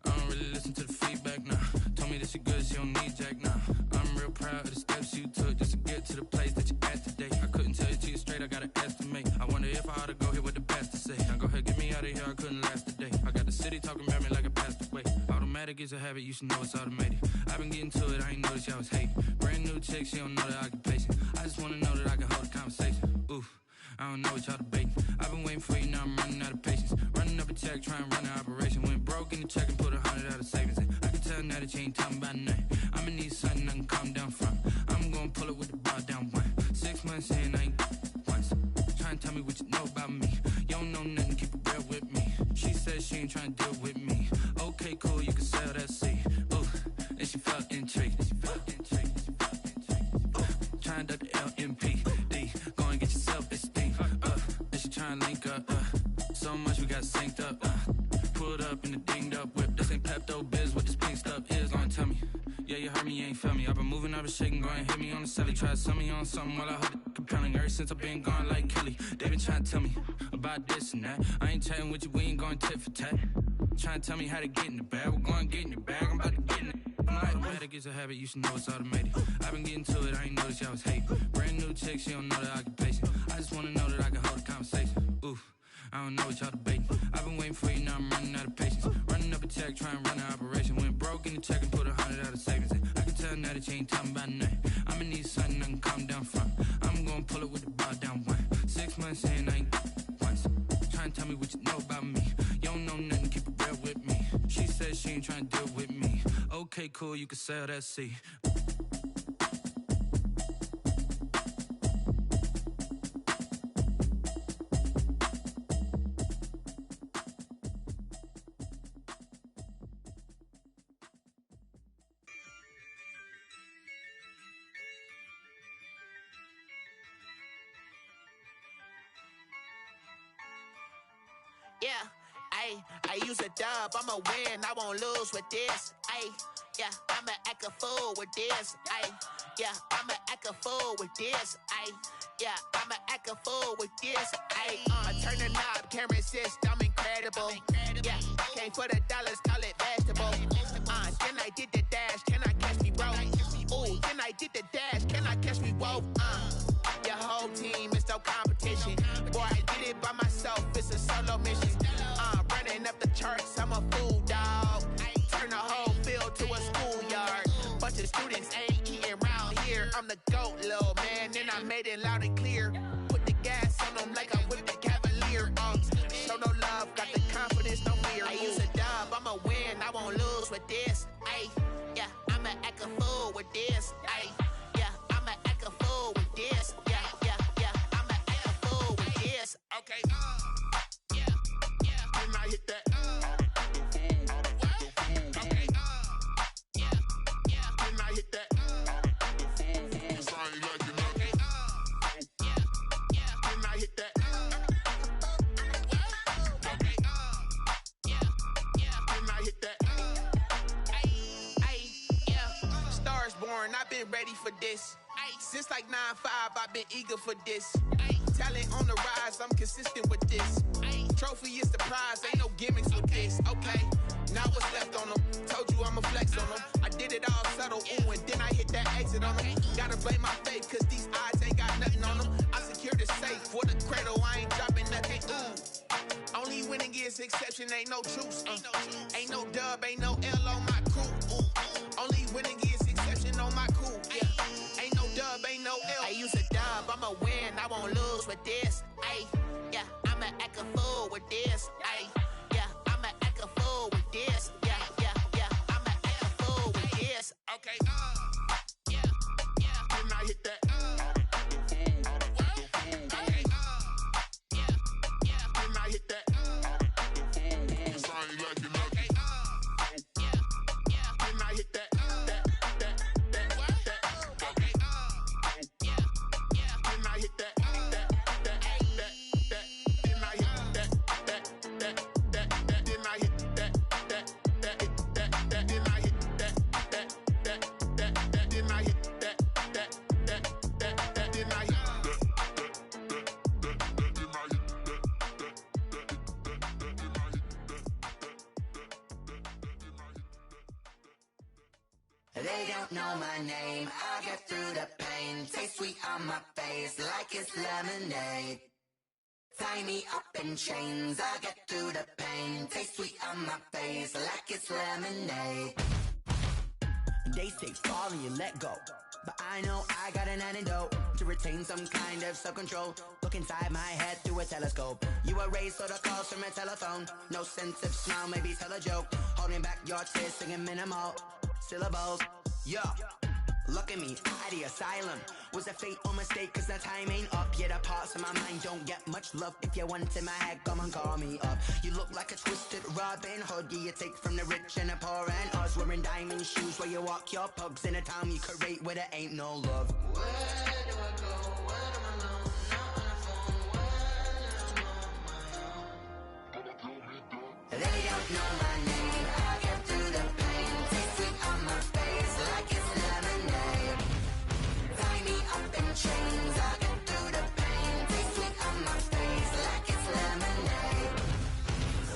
I don't really listen to the feedback, nah. Told me that she good, she don't need jack, nah. I'm real proud of the steps you took just to get to the place that you at today. I couldn't tell you to you straight, I gotta estimate. I wonder if I ought to go here with the pastor say. Now go ahead, get me out of here, I couldn't last a day. I got the city talking about me like I passed away. Automatic is a habit, you should know it's automated. I've been getting to it, I ain't noticed y'all was hating. Brand new chick, she don't know the occupation. I just wanna know that I can hold a conversation. Oof, I don't know what y'all debating. I've been waiting for you, now I'm running out of patience. Running up a check, trying to run an operation. Went broke in the check and put 100 months in, I ain't once. Trying to tell me what you know about me. You don't know nothing, keep it real with me. She said she ain't trying to deal with me. Okay, cool, you can sell that seed. Ooh, and she felt intrigued. Trying to the LMPD. Go and get yourself esteem. And she trying to link up. So much we got synced up. Pulled up in the dinged up whip. This ain't Pepto Biz, what this pink stuff is. Gonna tell me. Yeah, you heard me, you ain't felt me. I've been moving, I've been shaking, go and hit me on the celly. Try to sell me on something while I hold it compelling. Ever since I've been gone like Kelly, they been trying to tell me about this and that. I ain't chatting with you, we ain't going tit for tat. Trying to tell me how to get in the bag. We're going to get in the bag, I'm about to get in it. I'm like, better get a habit, you should know it's automated. I've been getting to it, I ain't noticed y'all was hating. Brand new chick, she don't know the occupation. I just wanna know that I can hold a conversation. Ooh, I don't know what y'all debating. I've been waiting for you, now I'm running out of patience. Running up a check, trying to run an operation. Went broke in the check and put 100 out of savings in. I can tell now that you ain't talking about nothing. I'ma need something I can calm down from. I'm gonna pull it with the bar down one. 6 months in, I ain't once. Trying to tell me what you know about me. You don't know nothing, keep it real with me. She said she ain't trying to deal with me. Okay, cool, you can sell that seed. Yeah, I use a dub, I'ma win, I won't lose with this. Yeah, I'ma act a fool with this. Yeah, I'ma act a fool with this. Yeah, I'ma act a fool with this. Turn the knob, can't resist, I'm incredible. Yeah, came for the dollars, call it vegetable. Then I did the dash, can I catch me, bro? Ooh, then I did the dash, can I catch me, whoa? Your whole team is no competition. Boy, I did it by myself, it's a solo mission. Running up the charts, I'm a fool, dog. Turn the whole field to a schoolyard. Bunch of students ain't eating round here. I'm the GOAT, little man, and I made it loud and clear. Put the gas on them like I'm with the Cavalier. Show no love, got the confidence, no fear. I use a dub, I'ma win, I won't lose with this. Yeah, I'ma act a fool with this. Yeah, I'ma act a fool with this. Yeah, I'ma act a fool with this. Okay, yeah, then I hit that. Okay, yeah, then I hit that. Cause I ain't like it nothing. Yeah, then I hit that. Okay, yeah, then I hit that. Yeah, stars born, I've been ready for this. Since like 9-5, I've been eager for this. Talent on the rise, I'm consistent with this. Trophy is the prize, ain't no gimmicks with this. Okay, now what's left on them? Told you I'ma flex on them. I did it all subtle, ooh, and then I hit that exit on them. Gotta blame my faith, cause these odds ain't got nothing on them. I secured the safe for the cradle, I ain't dropping nothing, ooh. Only winning is exception, ain't no truce. Ain't no dub, ain't no L on my crew. Only winning is exception on my crew. Yeah, ain't no dub, ain't no L. I use a dub, I'ma win, I won't lose with this. Yeah, I'ma act a fool with this. Yeah, I'ma act a fool with this. Yeah, I'ma act a fool with this. Okay, yeah, then I hit that. Okay, yeah, then I hit that. Cause I ain't like it nothing. Okay, yeah, then I hit that. Okay, yeah, then I hit that. They don't know my name, I get through the pain. Taste sweet on my face like it's lemonade. Tie me up in chains, I get through the pain. Taste sweet on my face like it's lemonade. They say fall and you let go, but I know I got an antidote to retain some kind of self-control. Look inside my head through a telescope. You erase all the calls from a telephone. No sense of smile, maybe tell a joke. Holding back your tears, singing minimal syllables. Yeah, Look at me, out the asylum. Was a fate or mistake, cause the time ain't up. Yeah, the parts of my mind don't get much love. If you want in my head, come and call me up. You look like a twisted Robin Hood. Yeah, you take from the rich and the poor and us. Wearing diamond shoes where you walk your pugs in a town you create where there ain't no love. Where do I go? When am I alone? Not on the phone. When I'm on my own. They don't know my name. I get through the pain. Taste sweet on my face like it's lemonade. Tie me up in chains. I get through the pain. Taste sweet on my face like it's lemonade.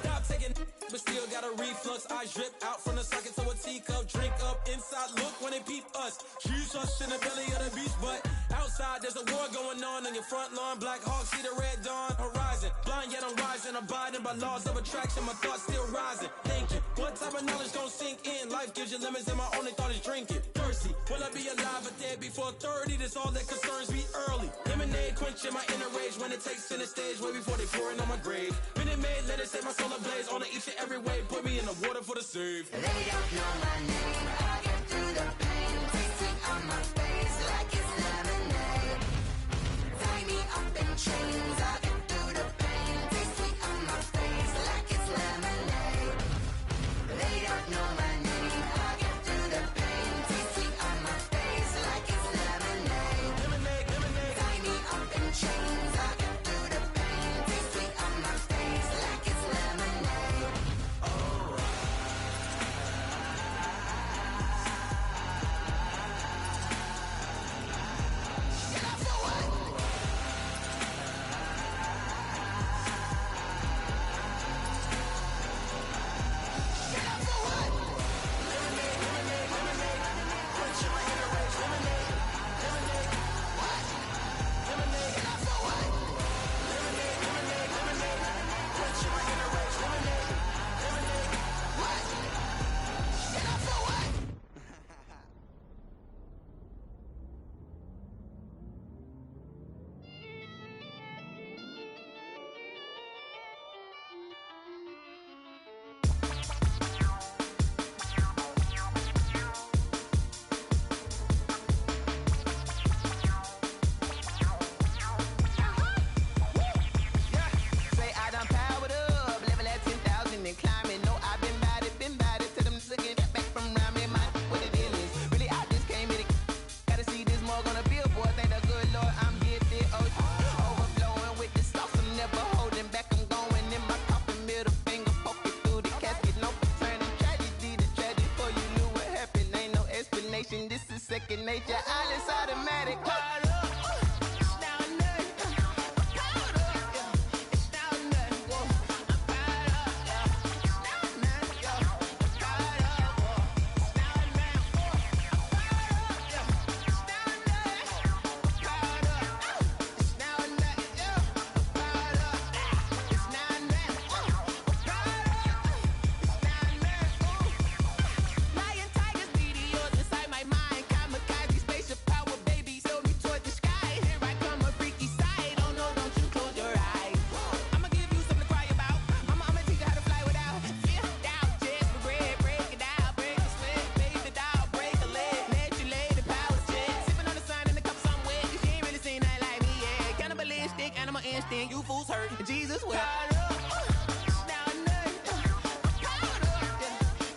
Stop taking, but still got a reflux. I drip out from the socket to a teacup. Drink up inside, look when they peep us. Choose us in the belly of the beast, but outside there's a war going on your front lawn. Black Hawk, see the red dawn horizon. Blind yet I'm rising, abiding by laws of attraction. My thoughts still rising. Thinking, what type of knowledge don't sink in? Life gives you limits, and my only thought is drinking. Thirsty, will I be alive or dead before 30? That's all that concerns me early. Lemonade quenching my inner rage when it takes center stage, way before they pouring on my grave. Minute Maid, let it set my soul ablaze on each and every way. Put me in the water for the save. They don't know my name. I get through the pain. Taste sweet on my face like it's lemonade. Tie me up in chains. I get through the pain. Taste sweet on my face like it's lemonade. They don't know my name. I get through the pain. Taste sweet on my face like it's lemonade. Lemonade, lemonade. Tie me up in chains. I get through the pain. Taste sweet on my face like it's lemonade. Say I done powered up, level at 10,000 and climbing. No, I've been bad it to them looking back from around me. My what it is, really I just came in. Gotta see this more on a billboard. Thank the good Lord I'm gifted. Oh, overflowing with the sauce. I'm never holding back. I'm going in my coffin, middle finger poking through the casket. No turning tragedy to tragedy. For you knew what happened, ain't no explanation. This is second nature. All is automatic. Caught up. It's now nothing. Caught up. It's now nothing. I'm caught up. It's now nothing. Caught up. It's now nothing. I'm caught up. It's now nothing. Caught up. It's now nothing. Caught up. It's now nothing. Caught up. It's now nothing. Lion, tigers, meteors inside my mind. Kamikaze, spaceship power, baby, sail me toward the sky. Here I come, a freaky side. Oh no, don't you close your eyes. I'ma give you something to cry about. I'ma teach you how to fly without fear, doubt, just regret. Break it out, break a sweat, baby, the doll, break a leg. Let you lay the power check. Sipping on the sun in the cup somewhere. You ain't really seen nothing like me, yeah. Cannibalistic, animal instinct, you fools hurt. Jesus wept. It's now nothing. Caught up.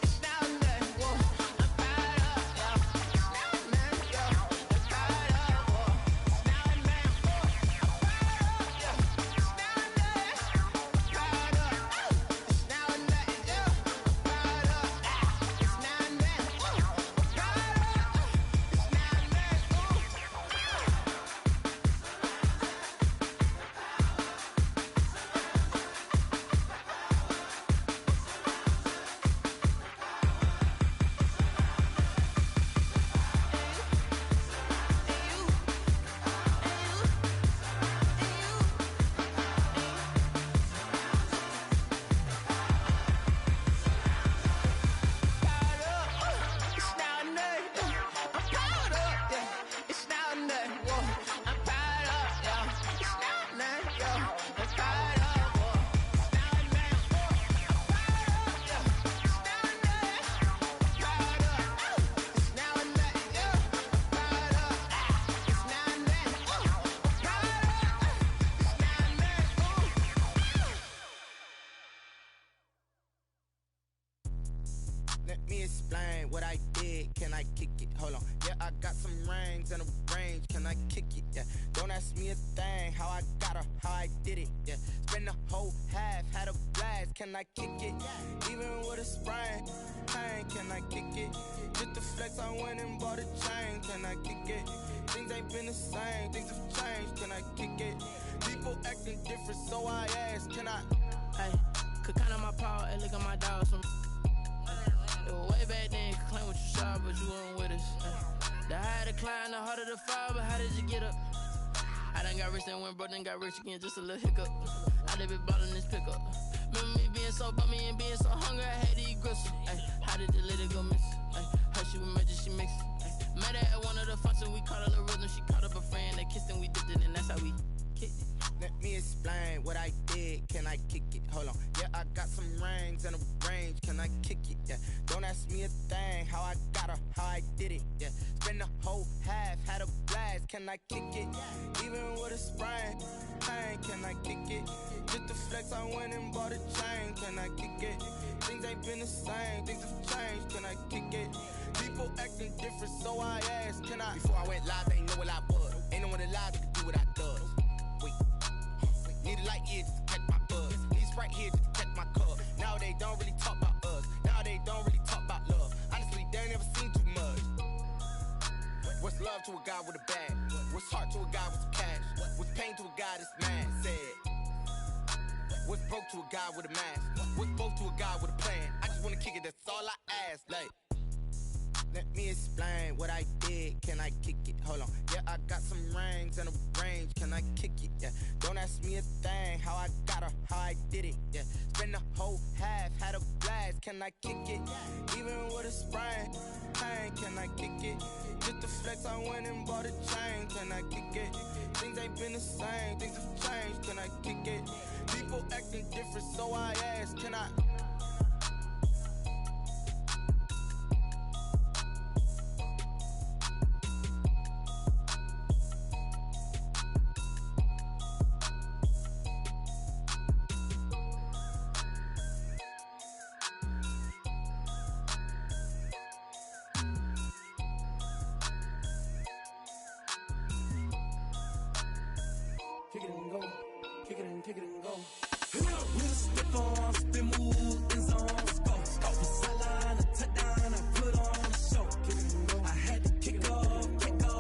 It's now nothing. I'm caught up. It's now nothing. Caught up. It's now nothing. I'm caught up. It's now nothing. Caught up. It's now nothing. Caught up. It's now nothing. Caught up. It's now nothing. me explain what I did. Can I kick it? Hold on. Yeah, I got some rings and a range. Can I kick it? Yeah. Don't ask me a thing. How I got her, how I did it. Yeah. Spend the whole half, had a blast. Can I kick it? Even with a sprain. Pain, can I kick it? Just the flex, I went and bought a chain. Can I kick it? Things ain't been the same. Things have changed. Can I kick it? People acting different, so I ask. Can I? Hey, could count on my power and look at my dogs. It was way back then, you could claim what you saw, but you weren't with us. The higher the climb, the harder the fall, but how did you get up? I done got rich, then went broke, then got rich again, just a little hiccup. I done been ballin' this pickup. Remember me being so bummy and being so hungry, I had to eat gristle. Ay, how did the lady go miss? Ay, her she was magic, she mixed. Met her at one of the functions, we caught a little rhythm, she caught up a friend, they kissed and we dipped it, and that's how we kicked it. Let me explain what I did. Can I kick it? Hold on. Yeah, I got some rings and a range. Can I kick it? Yeah. Don't ask me a thing. How I got her, how I did it. Yeah. Spend the whole half, had a blast. Can I kick it? Even with a sprain. Pain, can I kick it? Just the flex, I went and bought a chain. Can I kick it? Things ain't been the same. Things have changed. Can I kick it? People acting different, so I asked. Can I? Before I went live, they ain't know what I was. Ain't no one alive that could do what I does. Need a light here just to catch my buzz. Need Sprite here just to catch my cup. Now they don't really talk about us. Now they don't really talk about love. Honestly, they ain't never seen too much. What's love to a guy with a bag? What's heart to a guy with some cash? What's pain to a guy that's mad? Said. What's broke to a guy with a mask? What's both to a guy with a plan? I just wanna kick it, that's all I ask. Like, let me explain what I did. Can I kick it? Hold on. Yeah, I got some rings and a range. Can I kick it? Yeah. Don't ask me a thing. How I got her, how I did it. Yeah. Spend the whole half, had a blast. Can I kick it? Even with a sprain. Pain, can I kick it? Just the flex, I went and bought a chain. Can I kick it? Things ain't been the same. Things have changed. Can I kick it? People acting different, so I ask. Can I? Kick it and go, kick it and kick it and go. With a stiff on, spin move in zone, go. From sideline to touchdown, I put on a show. Kick it and go. I had to kick off and go.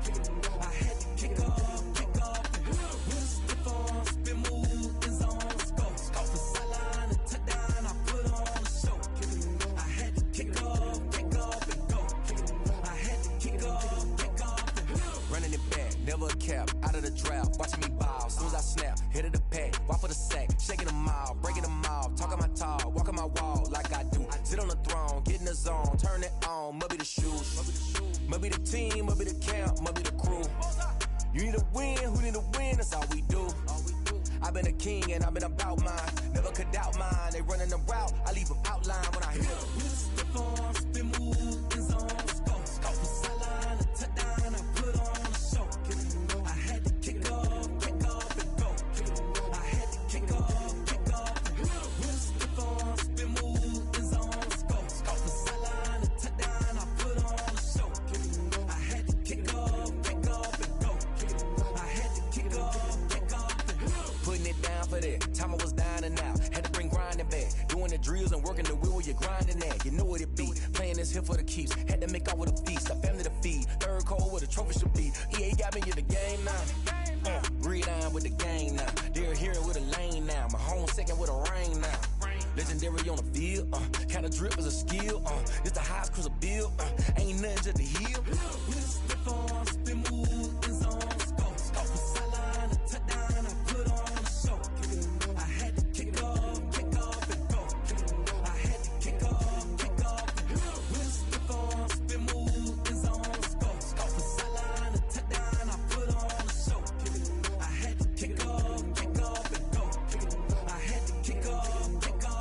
Kick it and go. I had to kick off and go. With a stiff on, spin move in zone, go. From sideline to touchdown, I put on a show. Kick it and go. I had to kick off and go. Kick it and go. I had to kick off and go. Running it back, never a cap, out of the draft, watching me ball, soon as I snap, hit of the pack, walk for the sack, shaking them all, breaking them off, talking my talk, walking my wall like I do, sit on the throne, get in the zone, turn it on, must be the shoes, must be the team, must be the camp, must be the crew, you need a win, who need a win, that's all we do, I've been a king and I've been about mine, never could doubt mine, they running the route, I leave them outline when I hit them. With a stiff on, spin move in zone, go. From sideline to touchdown, I put on a show. Kick it and go. I had to kick off and go. Kick it and go. I had to kick off and go. With a stiff on, spin move in zone, go. From sideline to touchdown, I put on a show. Kick it and go. I had to kick off and go. Kick it and go. I had to kick off and go. Putting it down for that, time I was down and out, had to bring grinding back, doing the drills and working the wheel where you're grinding at, you know what it be, playing this here for the keeps, had to make out with a feast, a family to feed, third cold where the trophy should be, EA got me in the game now, read on with the game now, they're hearing with a lane now, my home second with a rain now, legendary on the field, kind of drip is a skill, it's the highest cruiser bill, ain't nothing just to heal. With a stiff on, spin move in zone, go. From sideline to touchdown, I put on a show. Kick it and go. I had to kick off and go. Kick it and go. I had to kick off and go. With a stiff on, spin move in zone, go. From sideline to touchdown, I put on a show. Kick it and go. I had to kick off and go. Kick it and go. I had to kick off and go.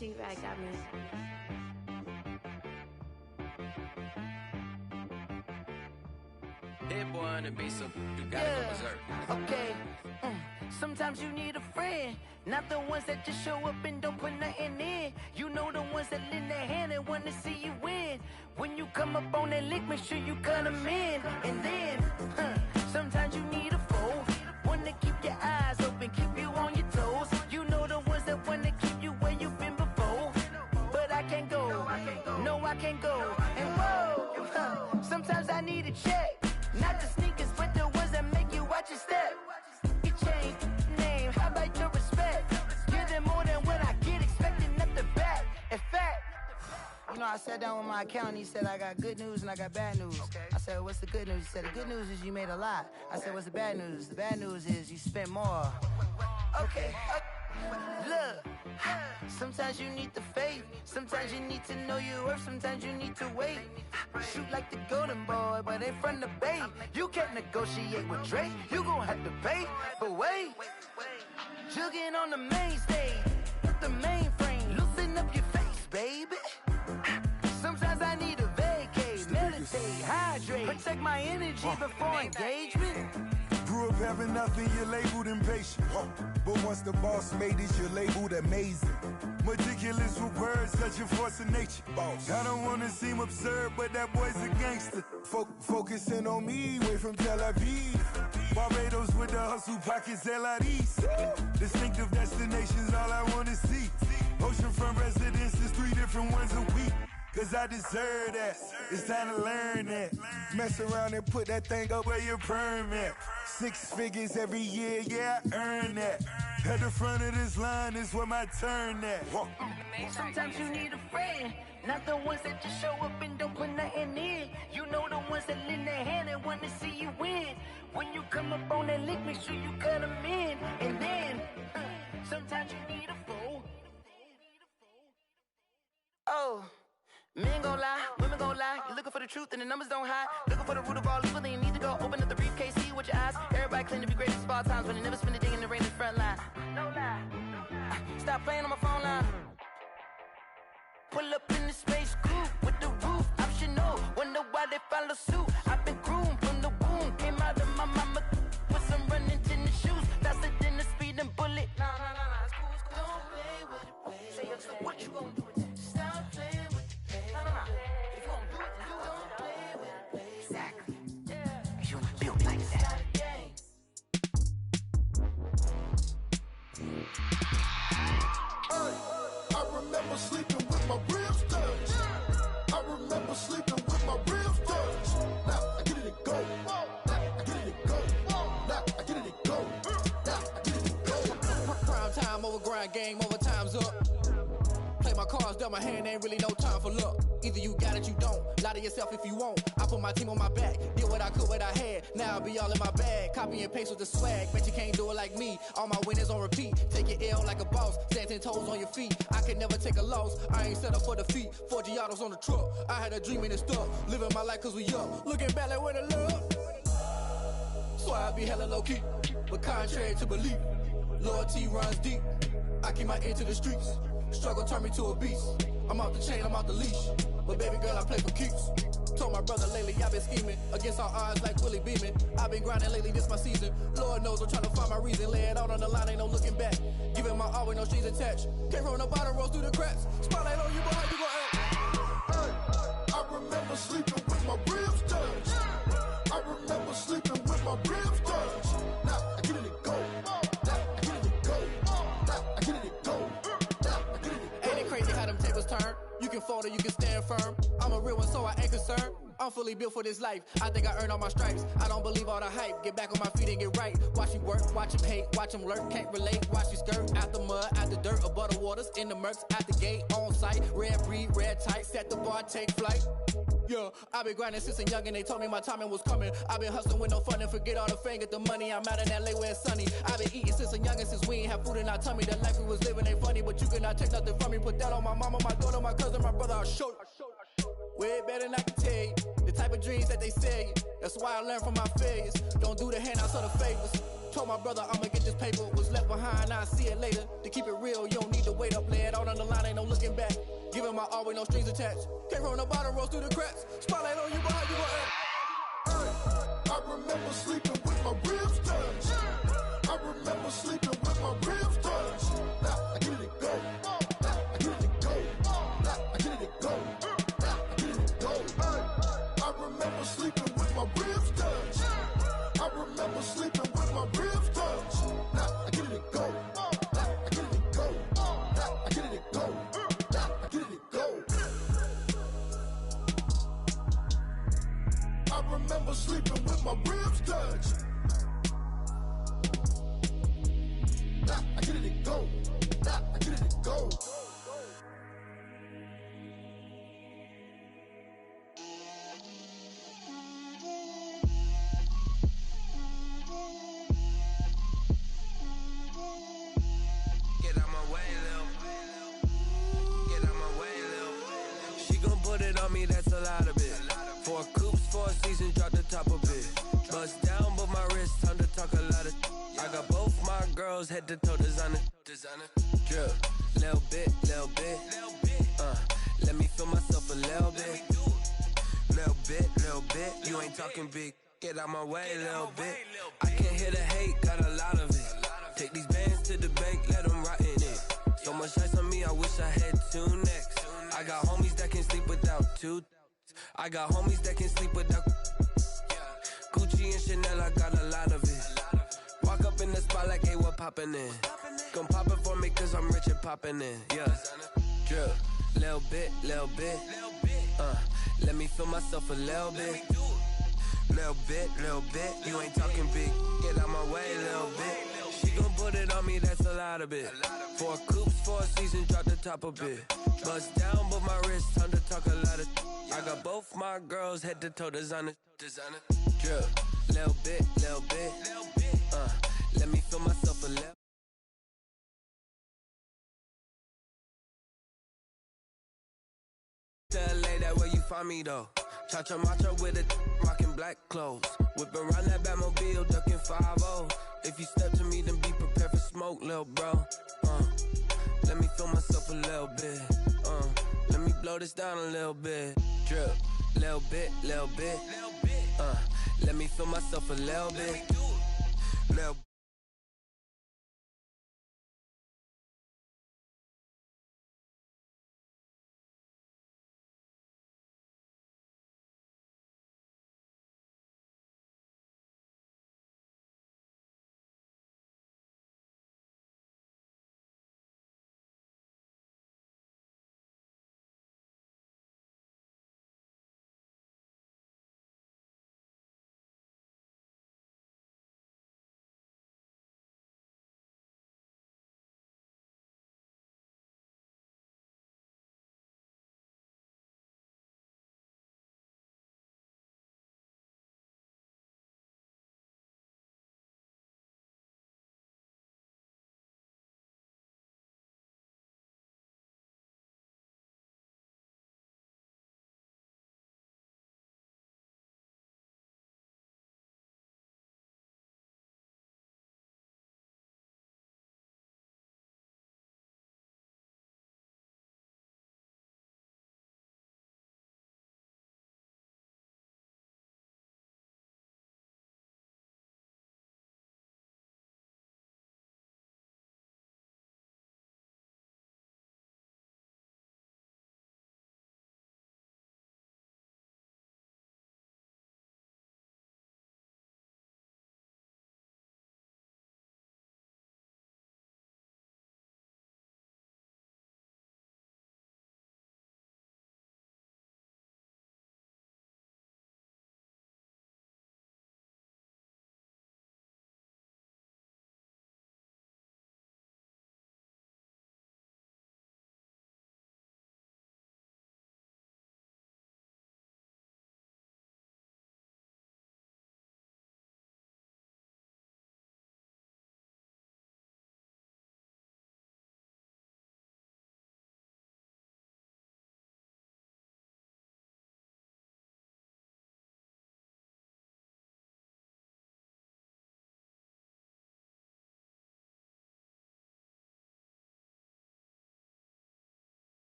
T-Rag got me. Hit boy on the beat, so you gotta go berserk. Okay. Sometimes you need a friend, not the ones that just show up and don't put nothing in. You know the ones that lend their hand and want to see you win. When you come up on that lick, make sure you cut them in. And then, sometimes you need a foe, one to keep your eyes open, keep you on your toes. You know the ones that want to keep you where you've been before. But I can't go, no I can't go. And whoa, sometimes I need a check. Not the sneakers, but the ones that make you watch your step. You change name, how about your respect? Give them more than what I get, expecting nothing back. In fact, you know, I sat down with my accountant, he said I got good news and I got bad news. I said, what's the good news? He said, the good news is you made a lot. I said, what's the bad news? The bad news is you spent more. Okay. Look, sometimes you need the faith, sometimes you need to know your worth, sometimes you need to wait. Shoot like the golden boy, but ain't from the bay. You can't negotiate with Drake, you gon' have to pay. But wait, jugging on the main stage, the mainframe, loosen up your face, baby. Sometimes I need a vacate, meditate, hydrate, protect my energy before engagement. Grew up having nothing, you're labeled impatient. But once the boss made it, you're labeled amazing. Meticulous with words, such a force of nature. I don't wanna seem absurd, but that boy's a gangster. Focusing on me, way from Tel Aviv. Barbados with the hustle pockets, LIDs. Distinctive destinations, all I wanna see. Oceanfront residences, 3 different ones a week. Cause I deserve that, it's time to learn that. Mess around and put that thing up where your perm at. 6 figures every year, yeah, I earn that. At the front of this line is where my turn at. Sometimes you need a friend, not the ones that just show up and don't put nothing in. You know the ones that lend their hand and want to see you win. When you come up on that lick, make sure you cut them in. And then, sometimes you need a fool. Oh. Men gon' lie, women gon' lie. You're looking for the truth and the numbers don't hide. Looking for the root of all evil, then you need to go open up the briefcase, see with your eyes. Everybody claim to be great at small times, but they never spend a day in the rain in the front line. No lie. Stop playing on my phone line. Pull up in the space coupe with the roof optional. Wonder why they follow suit. I've been groomed from the womb. Came out of my mama with some running tennis shoes. Faster than the speeding bullet. Nah, it's cool, it's cool. Don't play with it, play. Say yourself, what you gon' do with that? Stop playing with it. If you don't do it, then you don't play with it. Exactly. Yeah. You built like that. I remember sleeping with my ribs touched. I remember sleeping with my ribs touched. Now I get it and go. Now I get it and go. Now I get it and go. Now I get it and go. Prime time over grind, game over, time's up. Play my cards, dealt my hand, ain't really no time for luck. Either you got it, you don't. Lie to yourself if you won't. I put my team on my back, did what I could, what I had. Now I'll be all in my bag. Copy and paste with the swag. Bet you can't do it like me. All my winners on repeat. Take your L like a boss. Stand 10 toes on your feet. I can never take a loss. I ain't set up for defeat. 4 Giottos on the truck. I had a dream and it stuck. Living my life cause we young. Looking back like where the love. So I be hella low key. But contrary to belief, loyalty runs deep. I keep my ear to the streets. Struggle turned me to a beast. I'm off the chain, I'm off the leash. But baby girl, I play for keeps. Told my brother lately, I've been scheming. Against all odds like Willie Beeman. I've been grinding lately, this my season. Lord knows I'm trying to find my reason. Lay it out on the line, ain't no looking back. Giving my all with no strings attached. Came from the bottom, rose through the cracks. Spotlight on you, boy, how you gon' act? I remember sleeping with my ribs touched. I remember sleeping with my ribs touched. Now I get it and go. Now I get it and go. Now I get it and go. Ain't it crazy how them tables turn? You can fold or you can stand firm. I'm a real one, so I ain't concerned. I'm fully built for this life. I think I earned all my stripes. I don't believe all the hype. Get back on my feet and get right. Watch you work, watch him hate, watch him lurk. Can't relate, watch you skirt. Out the mud, out the dirt, above the waters. In the murks, out the gate, on site. Red breed, red tight. Set the bar, take flight. Yeah, I been grinding since a youngin'. They told me my timing was coming. I been hustling with no fun and forget all the fame, get the money. I'm out in LA where it's sunny. I been eating since a youngin', since we ain't have food in our tummy. The life we was living ain't funny, but you cannot take nothing from me. Put that on my mama, my daughter, my cousin, my brother. I'll show you. Way better than I can tell you. The type of dreams that they sell you. That's why I learned from my failures. Don't do the handouts or the favors. Told my brother I'ma get this paper. Was left behind, I'll see it later. To keep it real, you don't need to wait up. Lay it out on the line, ain't no looking my all with no strings attached. Came from the bottom, rose through the cracks. Spotlight on you, but how you gon' act? I remember sleeping with my ribs touched. I remember sleeping with my ribs touched. Now I get it go. Now I get it go. Now I get it go. Now I get it go. I remember sleeping with my ribs touched. I remember sleeping with my ribs touched. Now I get it go. Now I get it go. Now I get it go. Now I get it go. I remember sleeping with my ribs touched. Now I get it go. Now I get it go. Get out my way, Lil. Get out my way, Lil. She gon' put it on me, that's a lot of it. 4 coops, 4 seasons, drop the top of it. Bust down, but my wrist, time to talk a lot of. I got both my girls, head to toe designer. Drip, little bit, little bit. Let me feel myself a little bit. Little bit. You ain't talking big. Get out my way, little bit. I can't hear the hate, got a lot of it. Take these bands to the bank, let them rot in it. So much ice on me, I wish I had 2 necks. I got homies that can sleep without 2. I got homies that can sleep without Gucci and Chanel, I got a lot of it. Walk up in the spot like, hey, what poppin' in? Gon' pop it for me cause I'm rich and poppin' in, yeah. Drip, little bit. Let me feel myself a little bit. Little bit. You ain't talking big. Get out my way, little bit. She gon' put it on me, that's a lot of it. 4 coops, 4 seasons, drop the top a bit. Bust down, but my wrist, time to talk a lot of. I got both my girls, head to toe designer. Drip, little bit. Let me feel myself a little. Tell LA that where you find me though. Cha-cha macha with a rockin' black clothes. Whip around that Batmobile, ducking 5-0. If you step to me, then be prepared for smoke, lil' bro. Let me feel myself a little bit. Let me blow this down a little bit. Drip, little bit. Let me feel myself a little bit.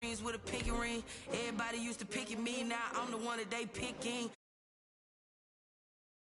with a pinky ring. Everybody used to pick at me, now I'm the one that they picking.